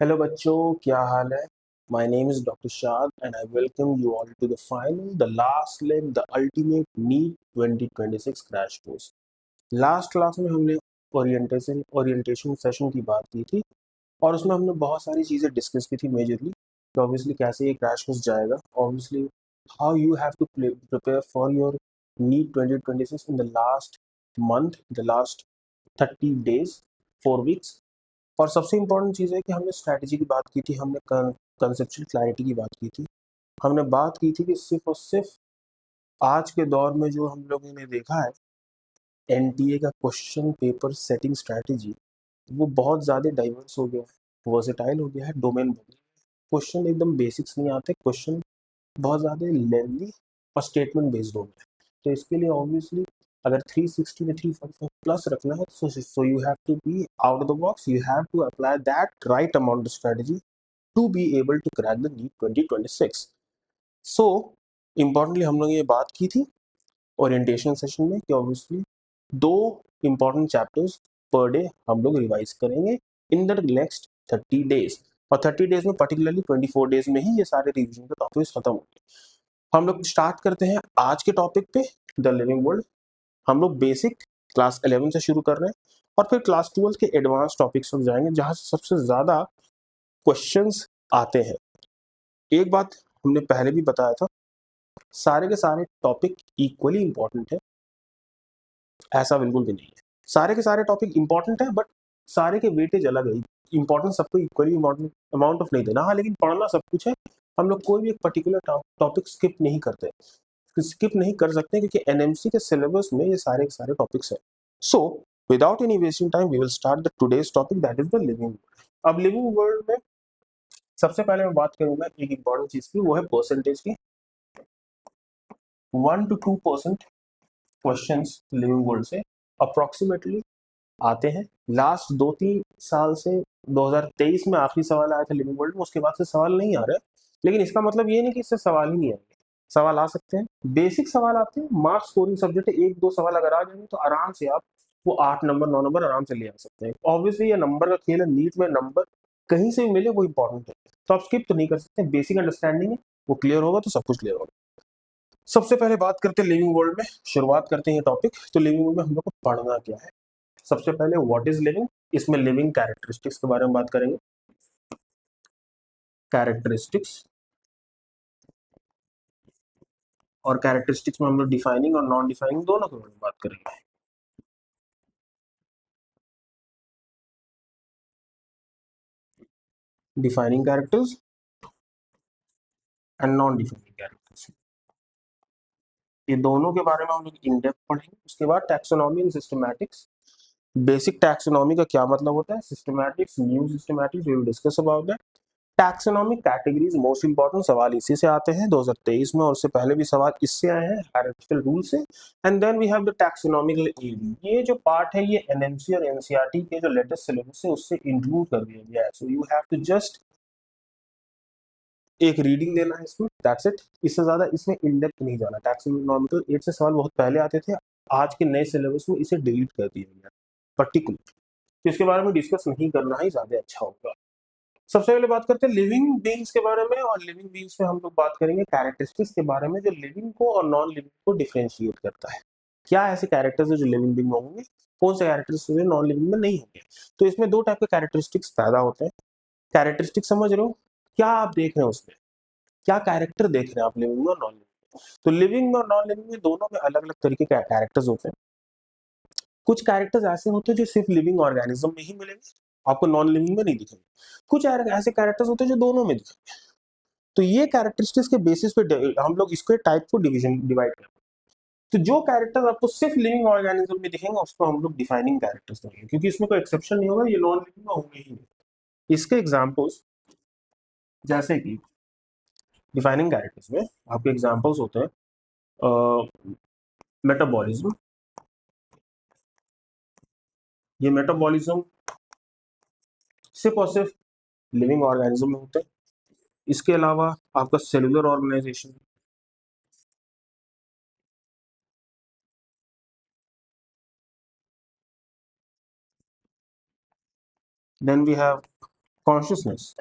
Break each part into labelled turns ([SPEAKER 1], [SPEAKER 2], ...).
[SPEAKER 1] Hello बच्चों, क्या हाल है। My name is doctor Shad and I welcome you all to the final the last leg the ultimate NEET 2026 crash course. Last class में हमने orientation session की बात की थी और उसमें हमने बहुत सारी चीज़ें डिस्कस की थी मेजरली कि ऑब्वियसली कैसे ये क्रैश कोर्स जाएगा, obviously how you have to prepare for your NEET 2026 in the last month, the last 30 days, 4 weeks। और सबसे इम्पोर्टेंट चीज़ है कि हमने स्ट्रैटेजी की बात की थी, हमने कंसेप्चुअल क्लैरिटी की बात की थी। हमने बात की थी कि सिर्फ और सिर्फ आज के दौर में जो हम लोगों ने देखा है एनटीए का क्वेश्चन पेपर सेटिंग स्ट्रैटेजी, वो बहुत ज़्यादा डाइवर्स हो गया है, वर्सेटाइल हो गया है, डोमेन हो गया है। क्वेश्चन एकदम बेसिक्स नहीं आते, क्वेश्चन बहुत ज़्यादा लेंथी और स्टेटमेंट बेस्ड हो गया है। तो इसके लिए ऑब्वियसली अगर 360 में 345 प्लस रखना है so you have to be out of the box, you have to apply that right amount of strategy to be able to crack the NEET 2026। so importantly हम लोग ये बात की थी ओरिएंटेशन सेशन में कि obviously 2 important chapters per day हम लोग रिवाइज करेंगे इन द नेक्स्ट 30 days। और 30 days में पर्टिकुलरली 24 days में ही ये सारे रिविजन के टॉपिक्स खत्म होंगे। हम लोग स्टार्ट करते हैं आज के टॉपिक पे, द लिविंग वर्ल्ड। हम लोग बेसिक क्लास 11 से शुरू कर रहे हैं और फिर क्लास 12 के एडवांस टॉपिक्स तक जाएंगे जहां से सबसे ज़्यादा क्वेश्चंस आते हैं। एक बात हमने पहले भी बताया था, सारे के सारे टॉपिक इक्वली इंपॉर्टेंट है, ऐसा बिल्कुल भी नहीं है। सारे के सारे टॉपिक इंपॉर्टेंट है बट सारे के वेटेज अलग है, इंपॉर्टेंस सबको इक्वली इंपॉर्टेंट अमाउंट ऑफ नहीं देना। हाँ, लेकिन पढ़ना सब कुछ है। हम लोग कोई भी एक पर्टिकुलर टॉपिक स्किप नहीं करते, स्किप नहीं कर सकते क्योंकि एनएमसी के सिलेबस में ये सारे के सारे टॉपिक्स हैं। So without any wasting time we will start the today's topic, that is the living world. अब लिविंग वर्ल्ड में सबसे पहले मैं बात करूंगा एक इंपॉर्टेंट चीज की, वो है परसेंटेज की। 1 to 2% क्वेश्चन लिविंग वर्ल्ड से अप्रोक्सीमेटली आते हैं। लास्ट 2-3 साल से 2023 में आखिरी सवाल आया था लिविंग वर्ल्ड में, उसके बाद से सवाल नहीं आ रहे। लेकिन इसका मतलब ये नहीं कि इससे सवाल ही नहीं आएंगे, सवाल आ सकते हैं, बेसिक सवाल आते हैं। मार्क्स स्कोरिंग सब्जेक्ट है, 1-2 सवाल अगर आ जाएंगे तो आराम से आप वो 8 नंबर 9 नंबर आराम से ले आ सकते हैं। ऑब्वियसली ये नंबर का खेल है, नीट में नंबर कहीं से भी मिले वो इंपॉर्टेंट है, तो आप स्किप तो नहीं कर सकते। बेसिक अंडरस्टैंडिंग है, वो क्लियर होगा तो सब कुछ क्लियर होगा। सबसे पहले बात करते हैं लिविंग वर्ल्ड में, शुरुआत करते हैं ये टॉपिक। तो लिविंग वर्ल्ड में हम लोग को पढ़ना क्या है, सबसे पहले व्हाट इज लिविंग। इसमें लिविंग कैरेक्टरिस्टिक्स के बारे में बात करेंगे, कैरेक्टरिस्टिक्स। और कैरेक्टरिस्टिक्स में हम लोग डिफाइनिंग और नॉन डिफाइनिंग दोनों के बारे में बात करेंगे। Defining characters and non defining characters, ये दोनों के बारे में हम लोग इन डेप्थ पढ़ेंगे। उसके बाद taxonomy and systematics. Basic taxonomy का क्या मतलब होता है, systematics, new systematics, we will discuss about that. Taxonomic categories most important सवाल इसी से आते हैं 2023 में, और उससे पहले भी सवाल इससे आए हैं हायरार्किकल रूल से। And then we have the taxonomical AB. ये जो पार्ट है ये एनएमसी और एनसीईआरटी के जो लेटेस्ट सिलेबस है उससे इंक्लूड कर दिया गया है। So you have to just एक रीडिंग देना है इसमें, दैट्स इट। इससे ज्यादा इसमें इन डेप्थ नहीं जाना। टैक्सोनॉमिकल एड से सवाल बहुत पहले आते थे, आज के नए सिलेबस में इसे डिलीट कर दिया गया पर्टिकुलर, तो इसके बारे में डिस्कस नहीं करना ही ज्यादा अच्छा होगा। सबसे पहले बात करते हैं लिविंग बींग्स के बारे में, और लिविंग बींग्स में हम लोग बात करेंगे कैरेक्टरिस्टिक्स के बारे में जो लिविंग को और नॉन लिविंग को डिफरेंशिएट करता है। क्या ऐसे कैरेक्टर्स है जो लिविंग बींग में होंगे, कौन से कैरेक्टरिस्टिक्स नॉन लिविंग में नहीं होंगे। तो इसमें 2 टाइप के कैरेक्टरिस्टिक्स पैदा होते हैं। कैरेक्टरिस्टिक्स समझ रहे हो, क्या आप देख रहे हैं उसमें, क्या कैरेक्टर देख रहे हैं आप लिविंग में और नॉन लिविंग में। तो लिविंग में और नॉन लिविंग में दोनों में अलग अलग तरीके के कैरेक्टर्स होते हैं। कुछ कैरेक्टर्स ऐसे होते हैं जो सिर्फ लिविंग ऑर्गेनिज्म में ही मिलेंगे, आपको नॉन लिविंग में नहीं दिखेंगे। कुछ ऐसे कैरेक्टर्स होते हैं जो दोनों में दिखेंगे। तो ये कैरेक्टरिस्टिक्स के बेसिस पे हम लोग इसके टाइप को डिवाइड करते हैं। तो जो कैरेक्टर्स आपको सिर्फ लिविंग ऑर्गेनिज्म में दिखेंगे उसको हम लोग डिफाइनिंग कैरेक्टर्स कहेंगे, क्योंकि इसमें कोई एक्सेप्शन नहीं होगा, ये नॉन लिविंग में होंगे ही नहीं। इसके एग्जांपल्स जैसे कि डिफाइनिंग कैरेक्टर्स में आपके एग्जांपल्स होते हैं मेटाबॉलिज्म। ये मेटाबॉलिज्म सिर्फ और सिर्फ लिविंग ऑर्गेनिज्म में होते हैं। इसके अलावा आपका cellular organisation, then we have consciousness,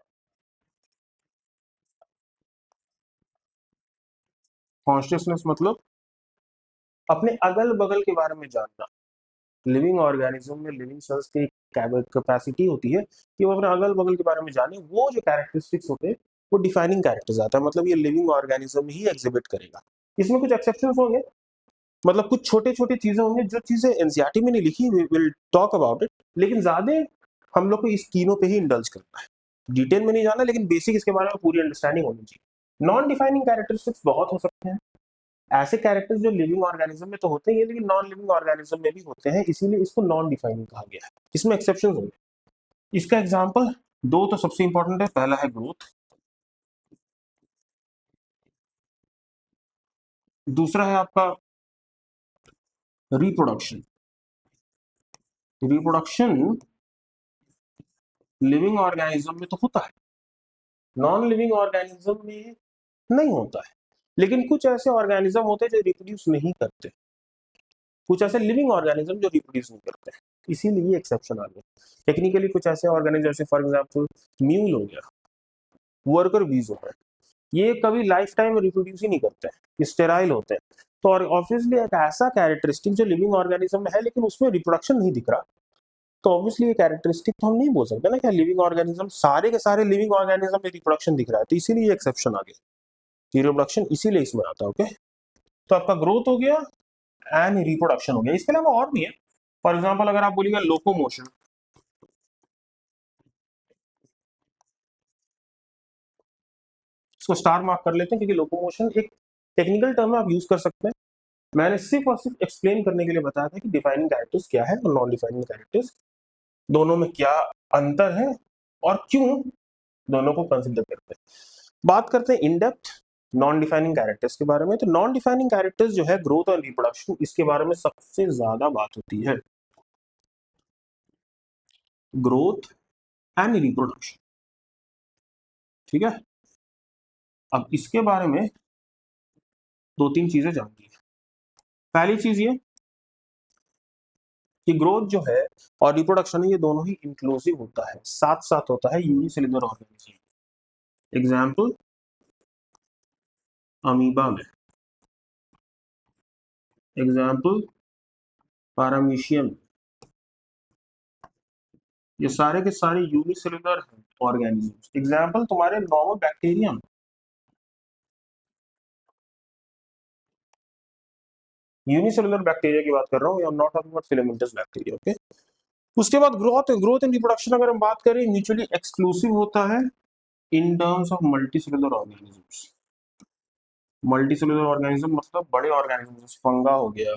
[SPEAKER 1] consciousness मतलब अपने अगल बगल के बारे में जानना। लिविंग ऑर्गेनिज्म में लिविंग सेल्स की कैपेसिटी होती है कि वो अपने अगल बगल के बारे में जाने। वो जो कैरेक्टरिस्टिक्स होते हैं वो डिफाइनिंग कैरेक्टर्स आता है, मतलब ये लिविंग ऑर्गेनिज्म ही एग्जिबिट करेगा। इसमें कुछ एक्सेप्शंस होंगे, मतलब कुछ छोटे छोटे चीजें होंगी जो चीजें एनसीईआरटी में नहीं लिखी, we will talk about it, लेकिन ज्यादा हम लोग को इस तीनों पे ही इंडल्ज करना है। डिटेल में नहीं जाना, लेकिन बेसिक इसके बारे में पूरी अंडरस्टैंडिंग होनी चाहिए। नॉन डिफाइनिंग कैरेक्टरिस्टिक्स बहुत हो सकते हैं, ऐसे कैरेक्टर्स जो लिविंग ऑर्गेनिज्म में तो होते ही हैं लेकिन नॉन लिविंग ऑर्गेनिज्म में भी होते हैं, इसीलिए इसको नॉन डिफाइनिंग कहा गया है। इसमें एक्सेप्शन होंगे। इसका एग्जाम्पल दो तो सबसे इंपॉर्टेंट है, पहला है ग्रोथ, दूसरा है आपका रिप्रोडक्शन। रिप्रोडक्शन लिविंग ऑर्गेनिज्म में तो होता है, नॉन लिविंग ऑर्गेनिज्म में नहीं होता है। लेकिन कुछ ऐसे ऑर्गेनिज्म होते हैं जो रिप्रोड्यूस नहीं करते, कुछ ऐसे लिविंग ऑर्गेनिज्म जो रिप्रोड्यूस नहीं करते हैं, इसीलिए ये एक्सेप्शन आ गया। टेक्निकली कुछ ऐसे ऑर्गेनिज्म जैसे फॉर एग्जांपल म्यूल हो गया, वर्कर बीज हो गए, ये कभी लाइफ टाइम रिप्रोड्यूस ही नहीं करते हैं, स्टेराइल होते हैं। तो ऑब्वियसली एक ऐसा कैरेक्टरिस्टिक जो लिविंग ऑर्गेनिज्म में है लेकिन उसमें रिप्रोडक्शन नहीं दिख रहा, तो ऑब्वियसली ये कैरेक्टरिस्टिक तो हम नहीं बोल सकते ना कि लिविंग ऑर्गेनिज्म सारे के सारे लिविंग ऑर्गेनिज्म में रिप्रोडक्शन दिख रहा है, तो इसीलिए ये एक्सेप्शन आ गया कि रिप्रोडक्शन इसीलिए इसमें आता है। ओके, तो आपका ग्रोथ हो गया एंड रिप्रोडक्शन हो गया। इसके अलावा और भी है, फॉर एग्जाम्पल अगर आप बोलिएगा लोकोमोशन, इसको स्टार मार्क कर लेते हैं क्योंकि लोकोमोशन एक टेक्निकल टर्म है, आप यूज कर सकते हैं। मैंने सिर्फ और सिर्फ एक्सप्लेन करने के लिए बताया था कि डिफाइनिंग कैरेक्टर्स क्या है और नॉन डिफाइनिंग कैरेक्टर्स, दोनों में क्या अंतर है और क्यों दोनों को कंसिडर करते हैं। बात करते हैं in depth non defining characters के बारे में। तो नॉन डिफाइनिंग कैरेक्टर्स जो है ग्रोथ और रिप्रोडक्शन, इसके बारे में सबसे ज्यादा बात होती है, ग्रोथ एंड रिप्रोडक्शन। ठीक है, अब इसके बारे में दो तीन चीजें जानती है। पहली चीज ये कि ग्रोथ जो है और रिप्रोडक्शन ये दोनों ही इंक्लूसिव होता है, साथ साथ होता है यूनिसेलुलर ऑर्गेनिज्म। एग्जाम्पल अमीबा में, एग्जाम्पल पारामीशियम, ये सारे के सारे यूनिसेलुलर ऑर्गेनिज्म। एग्जाम्पल तुम्हारे नॉर्मल बैक्टीरियम, यूनिसेलुलर बैक्टीरिया की बात कर रहा हूँ, I am not talking about filamentous bacteria. Okay, उसके बाद ग्रोथ, ग्रोथ एंड रिप्रोडक्शन अगर हम बात करें म्यूचुअली एक्सक्लूसिव होता है in terms of multicellular organisms. Multicellular organism मतलब बड़े ऑर्गेनिज्म जैसे फंगा हो गया,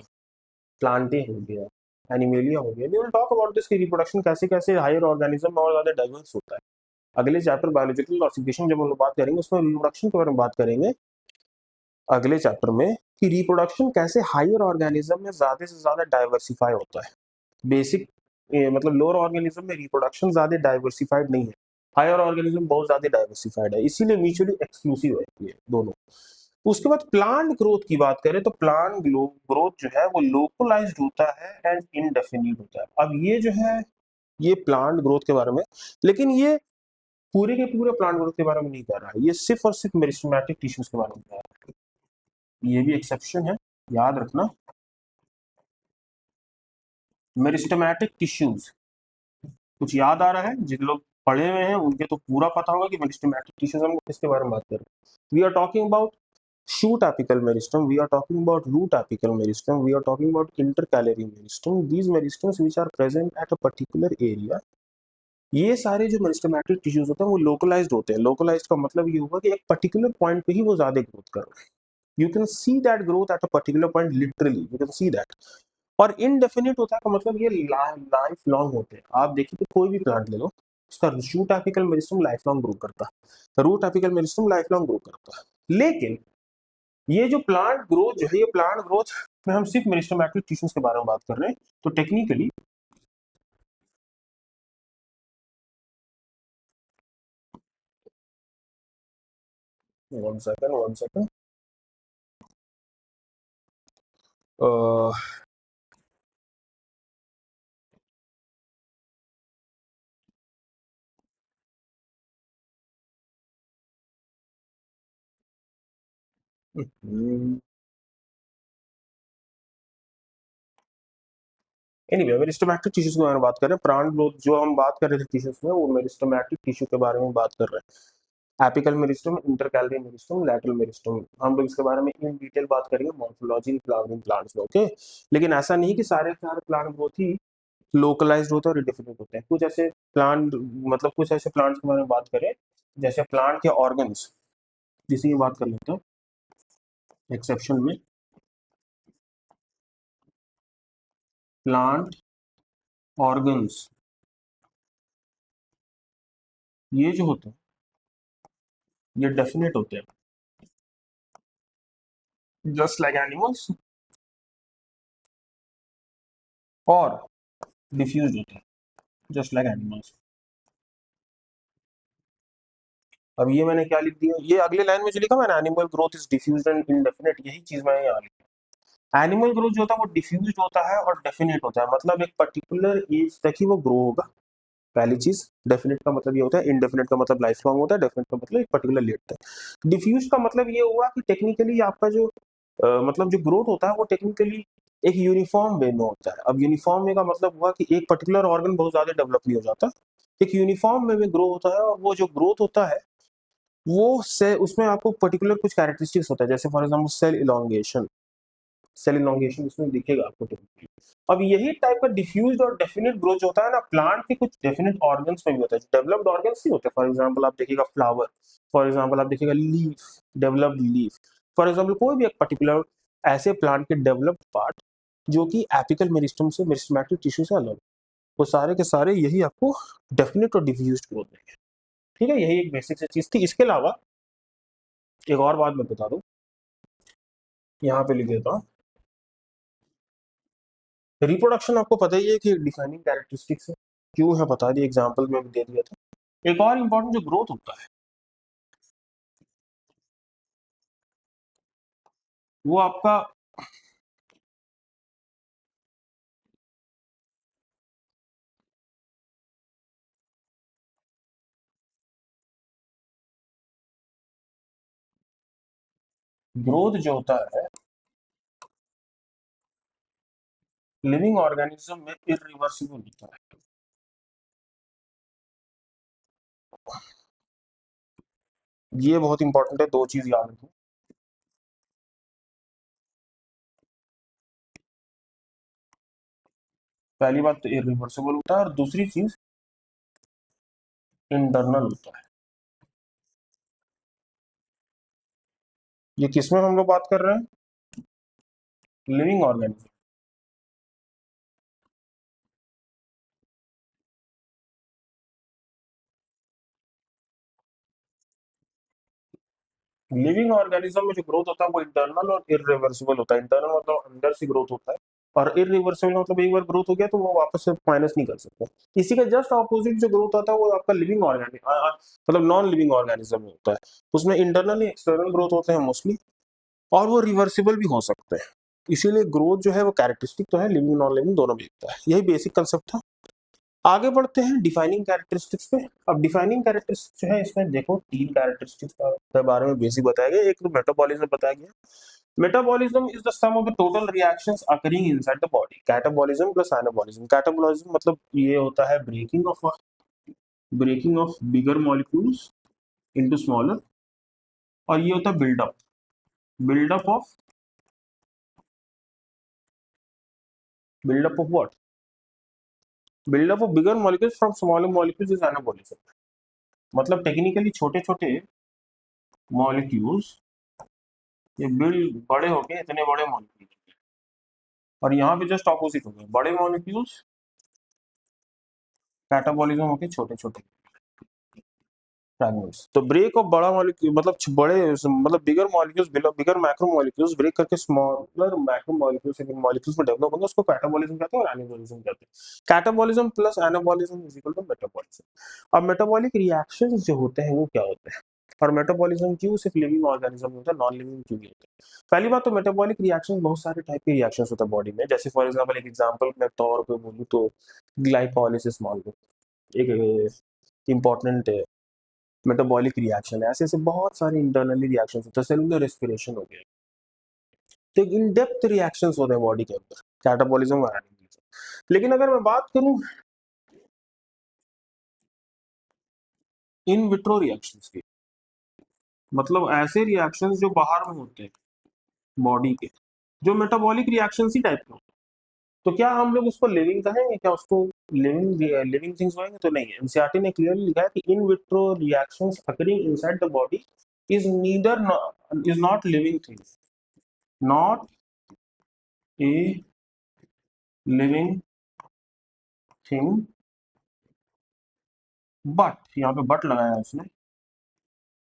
[SPEAKER 1] प्लांटे हो गया, एनिमेलिया हो गया। We will talk about this की रिप्रोडक्शन कैसे कैसे हायर ऑर्गेनिज्म और ज्यादा डाइवर्स होता है। अगले चैप्टर बायोलॉजिकल क्लासिफिकेशन जब हम लोग बात करेंगे उसमें रिप्रोडक्शन के बारे में बात करेंगे अगले चैप्टर में, कि रिप्रोडक्शन कैसे हायर ऑर्गेनिज्म में ज्यादा से ज्यादा डाइवर्सिफाई होता है। बेसिक मतलब लोअर ऑर्गेनिज्म में रिप्रोडक्शन ज्यादा डाइवर्सिफाइड नहीं है, हायर ऑर्गेनिज्म बहुत ज्यादा डाइवर्सिफाइड है, इसीलिए म्यूचुअली एक्सक्लूसिव है ये दोनों। उसके बाद प्लांट ग्रोथ की बात करें तो प्लांट ग्रोथ जो है वो लोकलाइज्ड होता है एंड इनडेफिनिट होता है। अब ये जो है ये प्लांट ग्रोथ के बारे में, लेकिन ये पूरे के पूरे प्लांट ग्रोथ के बारे में नहीं कर रहा है, ये सिर्फ और सिर्फ मेरिस्टेमेटिक टिश्यूज के बारे में कर रहा है। ये भी एक्सेप्शन है, याद रखना। मेरिस्टेमेटिक टिश्यूज, कुछ याद आ रहा है? जिन लोग पढ़े हुए हैं उनके तो पूरा पता होगा कि मेरिस्टेमेटिक टिश्यूज हम किसके बारे में बात कर रहे हैं। We are talking about shoot apical meristem, we are talking about root apical meristem, we are talking about intercalary meristem, these meristems which are present at a particular area। ये सारे जो मेरिस्टेमेटिक टिश्यूज होते हैं वो localised होते हैं। Localised का मतलब ये होगा कि एक पर्टिकुलर पॉइंट पे ही वो ज्यादा ग्रोथ कर रहे हैं। You can see that growth at a particular point, literally you can see that. और इनडेफिनिट होता है का मतलब ये लाइफ लॉन्ग होते हैं। आप देखिए कि कोई भी प्लांट ले लो, उसका shoot apical meristem life long grow करता है, root apical meristem life long grow करता है। लेकिन ये जो प्लांट ग्रोथ जो है, ये प्लांट ग्रोथ में हम सिर्फ मेरिस्टेमेटिक टिश्यूज के बारे में बात कर रहे हैं। तो technically one second one second, anyway, meristematic tissues के बारे में बात कर रहे हैं। प्लांट ग्रोथ जो हम बात कर रहे थे टिश्यूज में, वो मेरिस्टेमेटिक टिश्यू के बारे में बात कर रहे हैं। Apical meristem, intercalary meristem, lateral meristem, हम लोग इसके बारे में इन डिटेल बात करेंगे मॉर्फोलॉजी फ्लावरिंग प्लांट्स में। ओके, लेकिन ऐसा नहीं कि सारे सारे प्लांट ग्रोथ ही लोकलाइज्ड होते हैं और डिफरेंट होते हैं। कुछ ऐसे प्लांट, मतलब कुछ ऐसे प्लांट्स के बारे में बात करें जैसे प्लांट के ऑर्गन्स, जिसकी की बात कर लेते हैं एक्सेप्शन में। प्लांट ऑर्गन्स ये जो होते हैं ये डेफिनेट होते हैं, जस्ट लाइक एनिमल्स, और डिफ्यूज होते हैं जस्ट लाइक एनिमल्स। अब ये मैंने क्या लिख दिया, ये अगले लाइन में जो लिखा मैंने, animal growth is diffuse and indefinite, यही चीज मैंने यहाँ लिखी। एनिमल ग्रोथ जो होता है वो डिफ्यूज होता है और डेफिनेट होता है, मतलब एक पर्टिकुलर एज तक ही वो ग्रो होगा, पहली चीज। डेफिनेट का मतलब ये होता है, इनडेफिनेट का मतलब लाइफ लॉन्ग होता है, डेफिनेट का मतलब एक पर्टिकुलर लेट तक। डिफ्यूज का मतलब ये हुआ कि टेक्निकली आपका जो मतलब जो ग्रोथ होता है वो टेक्निकली एक यूनिफॉर्म वे में होता है। अब यूनिफॉर्म वे का मतलब हुआ कि एक पर्टिकुलर ऑर्गन बहुत ज्यादा डेवलप नहीं हो जाता, एक यूनिफॉर्म वे में ग्रो होता है, और वो जो ग्रोथ होता है वो से उसमें आपको पर्टिकुलर कुछ कैरेक्टरिस्टिक्स होता है, जैसे for example cell elongation, cell elongation इसमें दिखेगा आपको टेक्निकली। अब यही टाइप का डिफ्यूज और डेफिनेट ग्रोथ जो होता है ना, प्लांट के कुछ डेफिनेट ऑर्गन्स में भी होता है, डेवलप्ड ऑर्गन्स नहीं होते। फॉर एग्जांपल आप देखिएगा फ्लावर, फॉर एग्जांपल आप देखिएगा leaf, developed leaf, for example कोई भी एक पर्टिकुलर ऐसे प्लांट के डेवलप्ड पार्ट जो कि एपिकल मेरिस्टम से, मेरिस्टेमेटिक टिश्यू से अलग, वो सारे के सारे यही आपको डेफिनेट और डिफ्यूज्ड ग्रोथ देंगे। ठीक है, यही एक बेसिक सी चीज थी। इसके अलावा एक और बात मैं बता दूं, यहाँ पे लिख देता हूँ। रिप्रोडक्शन आपको पता ही है कि डिफाइनिंग कैरेक्टरिस्टिक्स है, क्यों है बता दिया, एग्जांपल में भी दे दिया था। एक और इम्पोर्टेंट जो ग्रोथ होता है वो आपका, ग्रोथ जो होता है लिविंग ऑर्गेनिज्म में इरिवर्सिबल होता है। ये बहुत इंपॉर्टेंट है, दो चीज याद रखो। पहली बात तो इरिवर्सिबल होता है, और दूसरी चीज इंटरनल होता है। ये किसमें हम लोग बात कर रहे हैं, लिविंग ऑर्गेनिज्म। लिविंग ऑर्गेनिज्म में जो ग्रोथ होता है वो इंटरनल और इरिवर्सिबल होता है। इंटरनल मतलब अंदर से ग्रोथ होता है, और इरिवर्सिबल मतलब एक बार ग्रोथ हो गया तो वो वापस से माइनस नहीं कर सकते। इसी का जस्ट ऑपोजिट जो ग्रोथ होता है वो आपका लिविंग ऑर्गेनिज्म, मतलब नॉन लिविंग ऑर्गेनिज्म में होता है। उसमें इंटरनल एक्सटर्नल ग्रोथ होते हैं मोस्टली, और वो रिवर्सिबल भी हो सकते हैं। इसीलिए ग्रोथ जो है वो कैरेक्टरिस्टिक तो है, लिविंग नॉन लिविंग दोनों भी होता है। यही बेसिक कंसेप्ट था। आगे बढ़ते हैं डिफाइनिंग कैरेक्टरिस्टिक्स पे। अब डिफाइनिंग कैरेक्टरिस्टिक्स जो है इसमें देखो तीन कैरेक्टरिस्टिक्स के बारे में बेसिक बताया गया। एक तो मेटाबॉलिज्म बताया गया। Metabolism is the sum of the total reactions occurring inside the body. Catabolism plus anabolism. Catabolism मतलब ये होता है breaking off bigger molecules into smaller, और ये होता है build up of what, build up of bigger molecules from smaller molecules is anabolism. मतलब technically छोटे छोटे मॉलिक्यूल्स ये बिल्ड बड़े होके इतने बड़े मॉलिक्यूल, और यहाँ पे जस्ट ऑपोजिट हो गया, बड़े मॉलिक्यूल्स कैटाबॉलिज्म होके छोटे छोटे फ्रैगमेंट्स। तो ब्रेक ऑफ बड़ा मॉलिक्यूल मतलब बड़े, मतलब bigger molecules, bigger macro molecules break करके स्मॉलर मैक्रो मॉलिक्यूल्स मॉलिक्यूल्स में डेवलप होंगे, उसको कैटाबॉलिज्म कहते हैं और एनाबॉलिज्म कहते हैं। Catabolism plus anabolism is equal to metabolism. अब मेटाबॉलिक रिएक्शंस जो होते हैं वो क्या होते हैं, और मेटाबॉलिज्म क्यों सिर्फ लिविंग ऑर्गेनिज्म होता है, नॉन लिविंग क्यों नहीं होता। पहली बात तो मेटाबॉलिक रिएक्शंस बहुत सारे टाइप के रिएक्शंस होता है बॉडी में। जैसे फॉर एग्जांपल एक एग्जांपल मैं तौर पे बोलूं तो ग्लाइकोलाइसिस मान लो, एक इंपॉर्टेंट मेटाबॉलिक रिएक्शन है, ऐसे ऐसे बहुत सारे इंटरनली रिएक्शन होते हैं, सेलुलर रेस्पिरेशन हो गया। तो इन डेप्थ रिएक्शंस होते हैं बॉडी के अंदर कैटाबॉलिज्म वगैरह। लेकिन अगर मैं बात करूं इन विट्रो रिएक्शंस की, मतलब ऐसे रिएक्शंस जो बाहर में होते हैं बॉडी के, जो मेटाबॉलिक रिएक्शंस ही टाइप के होते हैं, तो क्या हम लोग उसको लिविंग कहेंगे, क्या उसको लिविंग लिविंग थिंग्स कहेंगे? तो नहीं है। एनसीईआरटी ने क्लियरली लिखा है कि in vitro reactions occurring inside the body is neither is not living things, not a living thing, but यहाँ पे बट लगाया है उसने,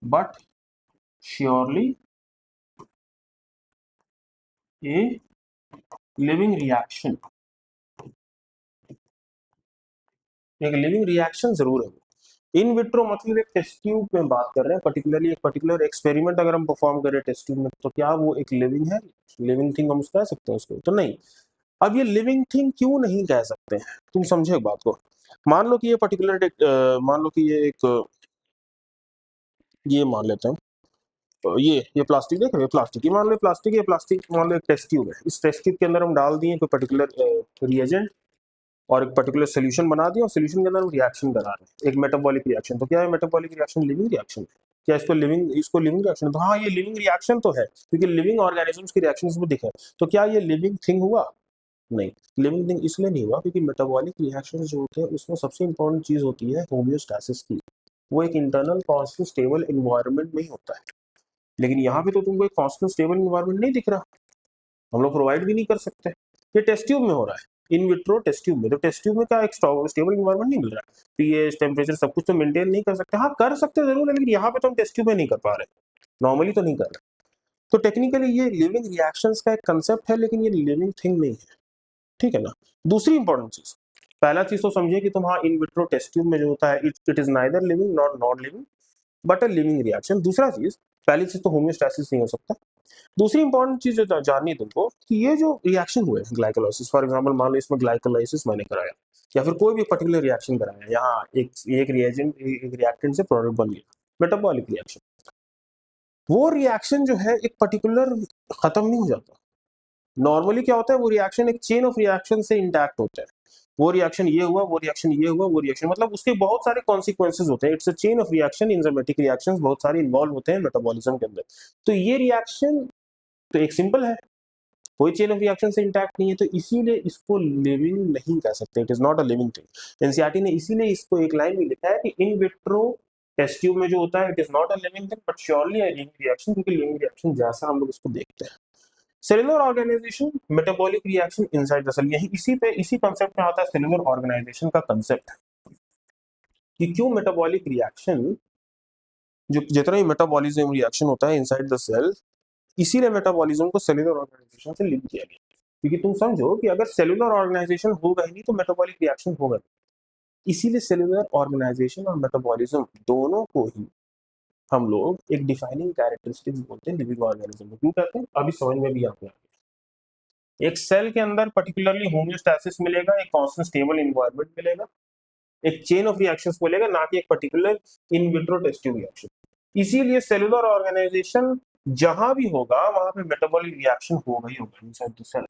[SPEAKER 1] but surely a living reaction, एक लिविंग रिएक्शन जरूर है। इन विट्रो मतलब एक टेस्ट ट्यूब में बात कर रहे हैं, पर्टिकुलरली एक पर्टिकुलर एक्सपेरिमेंट अगर हम परफॉर्म करें टेस्ट ट्यूब में, तो क्या वो एक लिविंग है? लिविंग थिंग हम उसको कह सकते हैं उसको? तो नहीं। अब ये लिविंग थिंग क्यों नहीं कह सकते हैं, तुम समझो एक बात को। मान लो कि ये पर्टिकुलर मान लो कि ये एक ये मान लेते हैं, ये प्लास्टिक देख रहे हो, प्लास्टिक, ये मान लो प्लास्टिक, ये प्लास्टिक मान लो एक टेस्ट ट्यूब है। इस टेस्ट ट्यूब के अंदर हम डाल दिए कोई पर्टिकुलर रिएजेंट और एक पर्टिकुलर सोल्यूशन बना दिया, और सोल्यूशन के अंदर हम रिएक्शन करा रहे हैं, एक मेटाबॉलिक रिएक्शन। तो क्या है मेटाबॉलिक रिएक्शन लिविंग रिएक्शन है? क्या इसको लिविंग रिएक्शन? तो हाँ, ये लिविंग रिएक्शन तो है, क्योंकि लिविंग ऑर्गेनिजम्स की रिएक्शंस में दिखे। तो क्या ये लिविंग थिंग हुआ? नहीं। लिविंग थिंग इसलिए नहीं हुआ क्योंकि मेटाबॉलिक रिएक्शन जो होते हैं उसमें सबसे इंपॉर्टेंट चीज होती है होम्योस्टैसिस की। वो एक इंटरनल कांस्टेंट स्टेबल एनवायरनमेंट में ही होता है। लेकिन यहाँ पे तो तुमको एक कांस्टेंट स्टेबल एनवायरनमेंट नहीं दिख रहा, हम लोग प्रोवाइड भी नहीं कर सकते। ये टेस्ट ट्यूब में हो रहा है, इन विट्रो टेस्ट ट्यूब में। तो टेस्ट ट्यूब में क्या एक स्टेबल एनवायरनमेंट नहीं मिल रहा है, पीएच टेम्परेचर सब कुछ तो मेंटेन नहीं कर सकते। हाँ, कर सकते जरूर है, लेकिन यहाँ पे तो हम टेस्ट ट्यूब में नहीं कर पा रहे, नॉर्मली तो नहीं कर रहे। तो टेक्निकली ये लिविंग रिएक्शंस का एक कंसेप्ट है, लेकिन ये लिविंग थिंग नहीं है, ठीक है ना। दूसरी इंपॉर्टेंट चीज, पहला चीज तो समझिए कि तुम हाँ इन विट्रो टेस्ट ट्यूब में जो होता है it is neither living not not living but a living reaction. दूसरा चीज, पहली चीज तो होम्योस्टैसिस नहीं हो सकता। दूसरी इंपॉर्टेंट चीज जो जाननी है तुमको कि ये जो रिएक्शन हुए ग्लाइकोलाइसिस, फॉर एग्जांपल मान लो इसमें ग्लाइकोलाइसिस मैंने कराया, या फिर कोई भी पर्टिकुलर रिएक्शन कराया, यहाँ एक रिएजेंट एक रिएक्टेंट से प्रोडक्ट बन गया, मेटाबॉलिक रिएक्शन। वो रिएक्शन जो है एक पर्टिकुलर खत्म नहीं हो जाता। नॉर्मली क्या होता है, वो रिएक्शन एक चेन ऑफ रिएक्शन से इंटैक्ट होता है। वो रिएक्शन ये हुआ, वो रिएक्शन ये हुआ, वो रिएक्शन, मतलब उसके बहुत सारे कॉन्सिक्वेंसेज होते हैं। It's a chain of reaction, enzymatic reactions बहुत सारे इन्वॉल्व होते हैं मेटाबॉलिज्म के अंदर। तो ये रिएक्शन तो एक सिंपल है, कोई चेन ऑफ रिएक्शन से इंटैक्ट नहीं है, तो इसीलिए इसको लिविंग नहीं कह सकते, it is not a living thing. NCERT ने इसीलिए इसको एक लाइन में लिखा है कि इन विट्रो टेस्ट ट्यूब में जो होता है it is not a living thing but surely a living reaction, क्योंकि लिविंग रिएक्शन जैसा हम लोग इसको देखते हैं। Cellular organisation, metabolic reaction inside the cell, यही इसी कॉन्सेप्ट में आता है सेलुलर ऑर्गेनाइजेशन का कंसेप्ट, कि क्यों मेटाबॉलिक रिएक्शन, जो जितना ही मेटाबॉलिज्म रिएक्शन होता है इनसाइड द सेल, इसीलिए मेटाबॉलिज्म को सेलुलर ऑर्गेनाइजेशन से लिंक किया गया। क्योंकि तुम समझो कि अगर सेलुलर ऑर्गेनाइजेशन होगा ही नहीं तो मेटाबॉलिक रिएक्शन होगा नहीं। इसीलिए सेलुलर ऑर्गेनाइजेशन और मेटाबॉलिज्म दोनों को ही हम लोग एक डिफाइनिंग कैरेक्टरिस्टिक्स बोलते हैं लिविंग ऑर्गेनिज्म में। क्यों कहते हैं, अभी समझ में भी आता है। एक सेल के अंदर पर्टिकुलरली होम्योस्टैसिस मिलेगा, एक कांस्टेंट स्टेबल एनवायरनमेंट मिलेगा, एक चेन ऑफ रिएक्शंस मिलेगा, ना कि एक particular in vitro test tube reaction. इसीलिए सेलुलर ऑर्गेनाइजेशन जहां भी होगा वहां पे मेटाबॉलिक रिएक्शन होगा ही होगा इनसाइड द सेल।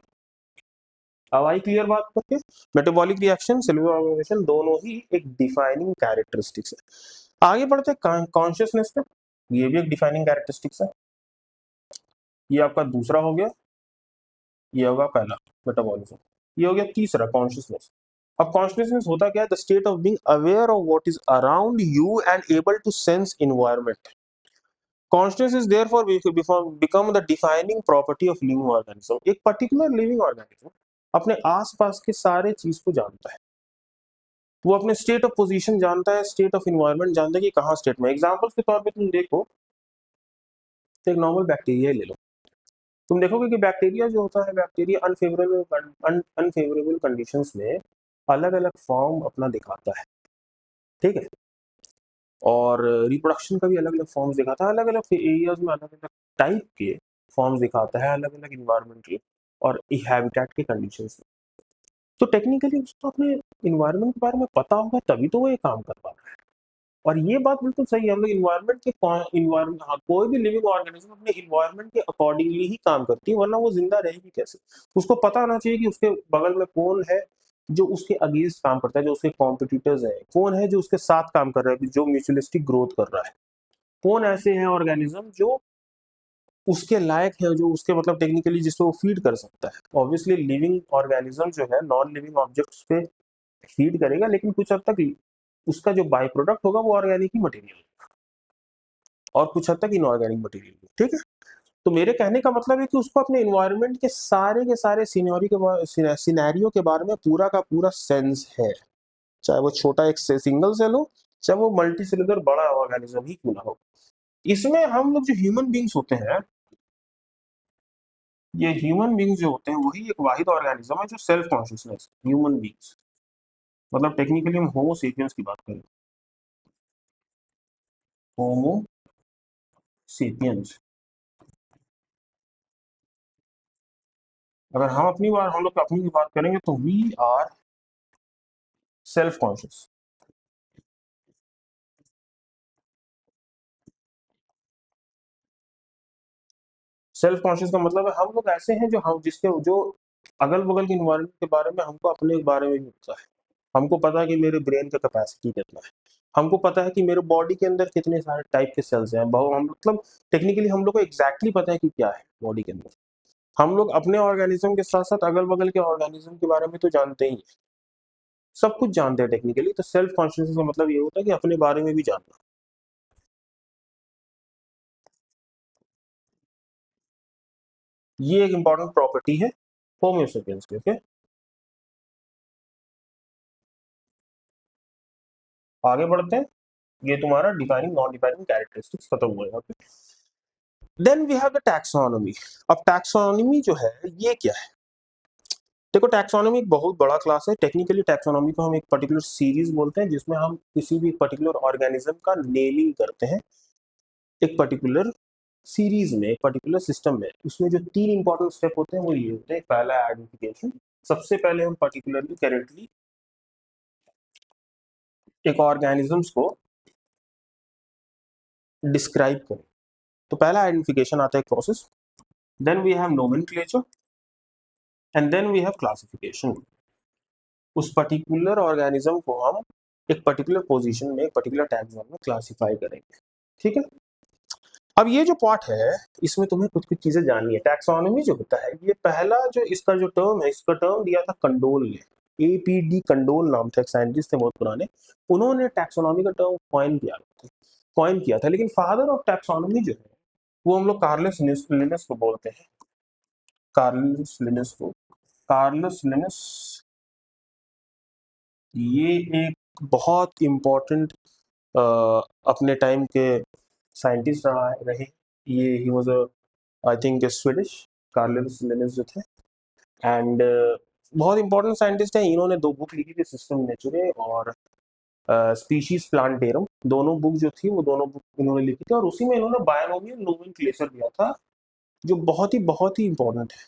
[SPEAKER 1] अब आई क्लियर बात करके, मेटाबॉलिक रिएक्शन सेलुलर ऑर्गेनाइजेशन दोनों ही एक डिफाइनिंग कैरेक्टरिस्टिक्स है। आगे बढ़ते हैं कॉन्शियसनेस पे, ये भी एक डिफाइनिंग कैरेक्टरिस्टिक्स है। ये आपका दूसरा हो गया, ये होगा पहला मेटाबॉलिज्म, ये हो गया तीसरा कॉन्शियसनेस। अब कॉन्शियसनेस होता क्या है, the state of being aware of what is around you and able to sense environment. Consciousness is therefore become the defining property of living organism. एक पर्टिकुलर लिविंग ऑर्गेनिज्म अपने आसपास के सारे चीज को जानता है, वो अपने स्टेट ऑफ पोजीशन जानता है, स्टेट ऑफ एनवायरनमेंट जानता है कि कहाँ स्टेट में। एग्जांपल्स के तौर पे तुम देखो तो एक नॉर्मल बैक्टीरिया ले लो, तुम देखोगे कि बैक्टीरिया जो होता है, बैक्टीरिया अनफेवरेबल कंडीशंस में अलग अलग फॉर्म अपना दिखाता है, ठीक है। और रिप्रोडक्शन का भी अलग अलग फॉर्म्स दिखाता है, अलग अलग एरियाज में अलग अलग टाइप के फॉर्म्स दिखाता है, अलग अलग इन्वायरमेंट के और हैबिटेट के कंडीशंस में। तो टेक्निकली उसको अपने इन्वायरमेंट के बारे में पता होगा तभी तो वो ये काम कर पा रहा है। और ये बात बिल्कुल सही है, हम लोग इन्वायरमेंट के इन्वायरमेंट, हाँ, कोई भी लिविंग ऑर्गेनिज्म अपने इन्वायरमेंट के अकॉर्डिंगली ही काम करती है, वरना वो जिंदा रहेगी कैसे? उसको पता होना चाहिए कि उसके बगल में कौन है जो उसके अगेंस्ट काम करता है, जो उसके कॉम्पिटिटर्स है, कौन है जो उसके साथ काम कर रहा है, जो म्यूचुअलिस्टिक ग्रोथ कर रहा है, कौन ऐसे हैं ऑर्गेनिज्म जो उसके लायक है, जो उसके मतलब टेक्निकली जिसको वो फीड कर सकता है। ऑब्वियसली लिविंग ऑर्गेनिज्म जो है नॉन लिविंग ऑब्जेक्ट्स पे फीड करेगा, लेकिन कुछ हद तक उसका जो बाई प्रोडक्ट होगा वो ऑर्गेनिक ही मटेरियल और कुछ हद तक इनऑर्गेनिक मटेरियल, ठीक है। तो मेरे कहने का मतलब है कि उसको अपने इन्वायरमेंट के सारे सिनेरियो के बारे में पूरा का पूरा सेंस है, चाहे वो छोटा एक सिंगल सेल हो, चाहे वो मल्टी सेलुलर बड़ा ऑर्गेनिज्म ही क्यों ना हो। इसमें हम लोग जो ह्यूमन बींग्स होते हैं, ये ह्यूमन बींग्स जो होते हैं वही एक वाहिद ऑर्गेनिज्म है जो सेल्फ कॉन्शियसनेस, ह्यूमन बींग्स, मतलब टेक्निकली हम होमो सेपियंस की बात करें, होमो सेपियंस। अगर हम लोग अपनी भी बात करेंगे तो we are self conscious. Self conscious का मतलब है हम लोग ऐसे हैं जो हम जिसके जो अगल बगल के इन्वायरमेंट के बारे में हमको अपने बारे में भी पता है। हमको पता है कि मेरे ब्रेन का कैपेसिटी कितना है, हमको पता है कि मेरे बॉडी के अंदर कितने सारे टाइप के सेल्स हैं, हम मतलब टेक्निकली हम लोग को एग्जैक्टली पता है कि क्या है बॉडी के अंदर। हम लोग अपने ऑर्गेनिज्म के साथ साथ अगल बगल के ऑर्गेनिज्म के बारे में तो जानते ही हैं, सब कुछ जानते हैं टेक्निकली। तो सेल्फ कॉन्शियसनेस का मतलब ये होता है कि अपने बारे में भी जानना। ये एक इंपॉर्टेंट प्रॉपर्टी है होम्योसेपियंस की, ओके। आगे बढ़ते हैं, ये तुम्हारा डिफाइनिंग नॉन डिफाइनिंग कैरेक्टरिस्टिक्स खत्म हुआ है, okay. Then we have the taxonomy. अब टैक्सोनॉमी जो है ये क्या है? देखो टैक्सोनॉमी एक बहुत बड़ा क्लास है। टेक्निकली टैक्सोनॉमी को हम एक पर्टिकुलर सीरीज बोलते हैं जिसमें हम किसी भी पर्टिकुलर ऑर्गेनिज्म का नेमिंग करते हैं एक पर्टिकुलर सीरीज में, एक पर्टिकुलर सिस्टम में। उसमें जो तीन इंपॉर्टेंट स्टेप होते हैं वो ये होते हैं। पहला आइडेंटिफिकेशन, सबसे पहले हम पर्टिकुलरली करेंटली एक ऑर्गेनिजम्स को डिस्क्राइब करें। तो पहला आइडेंटिफिकेशन आता है process, then we have nomenclature and then we have classification. उस पर्टिकुलर ऑर्गेनिज्म को हम एक पर्टिकुलर पोजीशन में, एक पर्टिकुलर टैक्सोन में क्लासिफाई करेंगे, ठीक है। अब ये जो पार्ट है इसमें तुम्हें कुछ कुछ चीजें जाननी है। टैक्सोनॉमी जो होता है, ये पहला जो इसका जो टर्म है, इसका टर्म दिया था कंडोल ने। APD कंडोल नाम था, एक साइंटिस्ट थे बहुत पुराने, उन्होंने टैक्सोनॉमी का टर्म कॉइन किया था। लेकिन फादर ऑफ टैक्सोनॉमी जो है वो हम लोग कार्लस लिनस को बोलते हैं। कार्लस लिनस को, कार्लस लिनस ये एक बहुत इम्पोर्टेंट अपने टाइम के साइंटिस्ट रहे। ये ही was I think Swedish, Carolus Linnaeus जो थे। एंड बहुत इंपॉर्टेंट साइंटिस्ट हैं। इन्होंने दो बुक लिखी थी, सिस्टम नेचुरे और स्पीशीज प्लांटेरम। दोनों बुक जो थी वो दोनों बुक इन्होंने लिखी थी, और उसी में इन्होंने बायनोमियल नोमेनक्लेचर दिया था जो बहुत ही इंपॉर्टेंट है।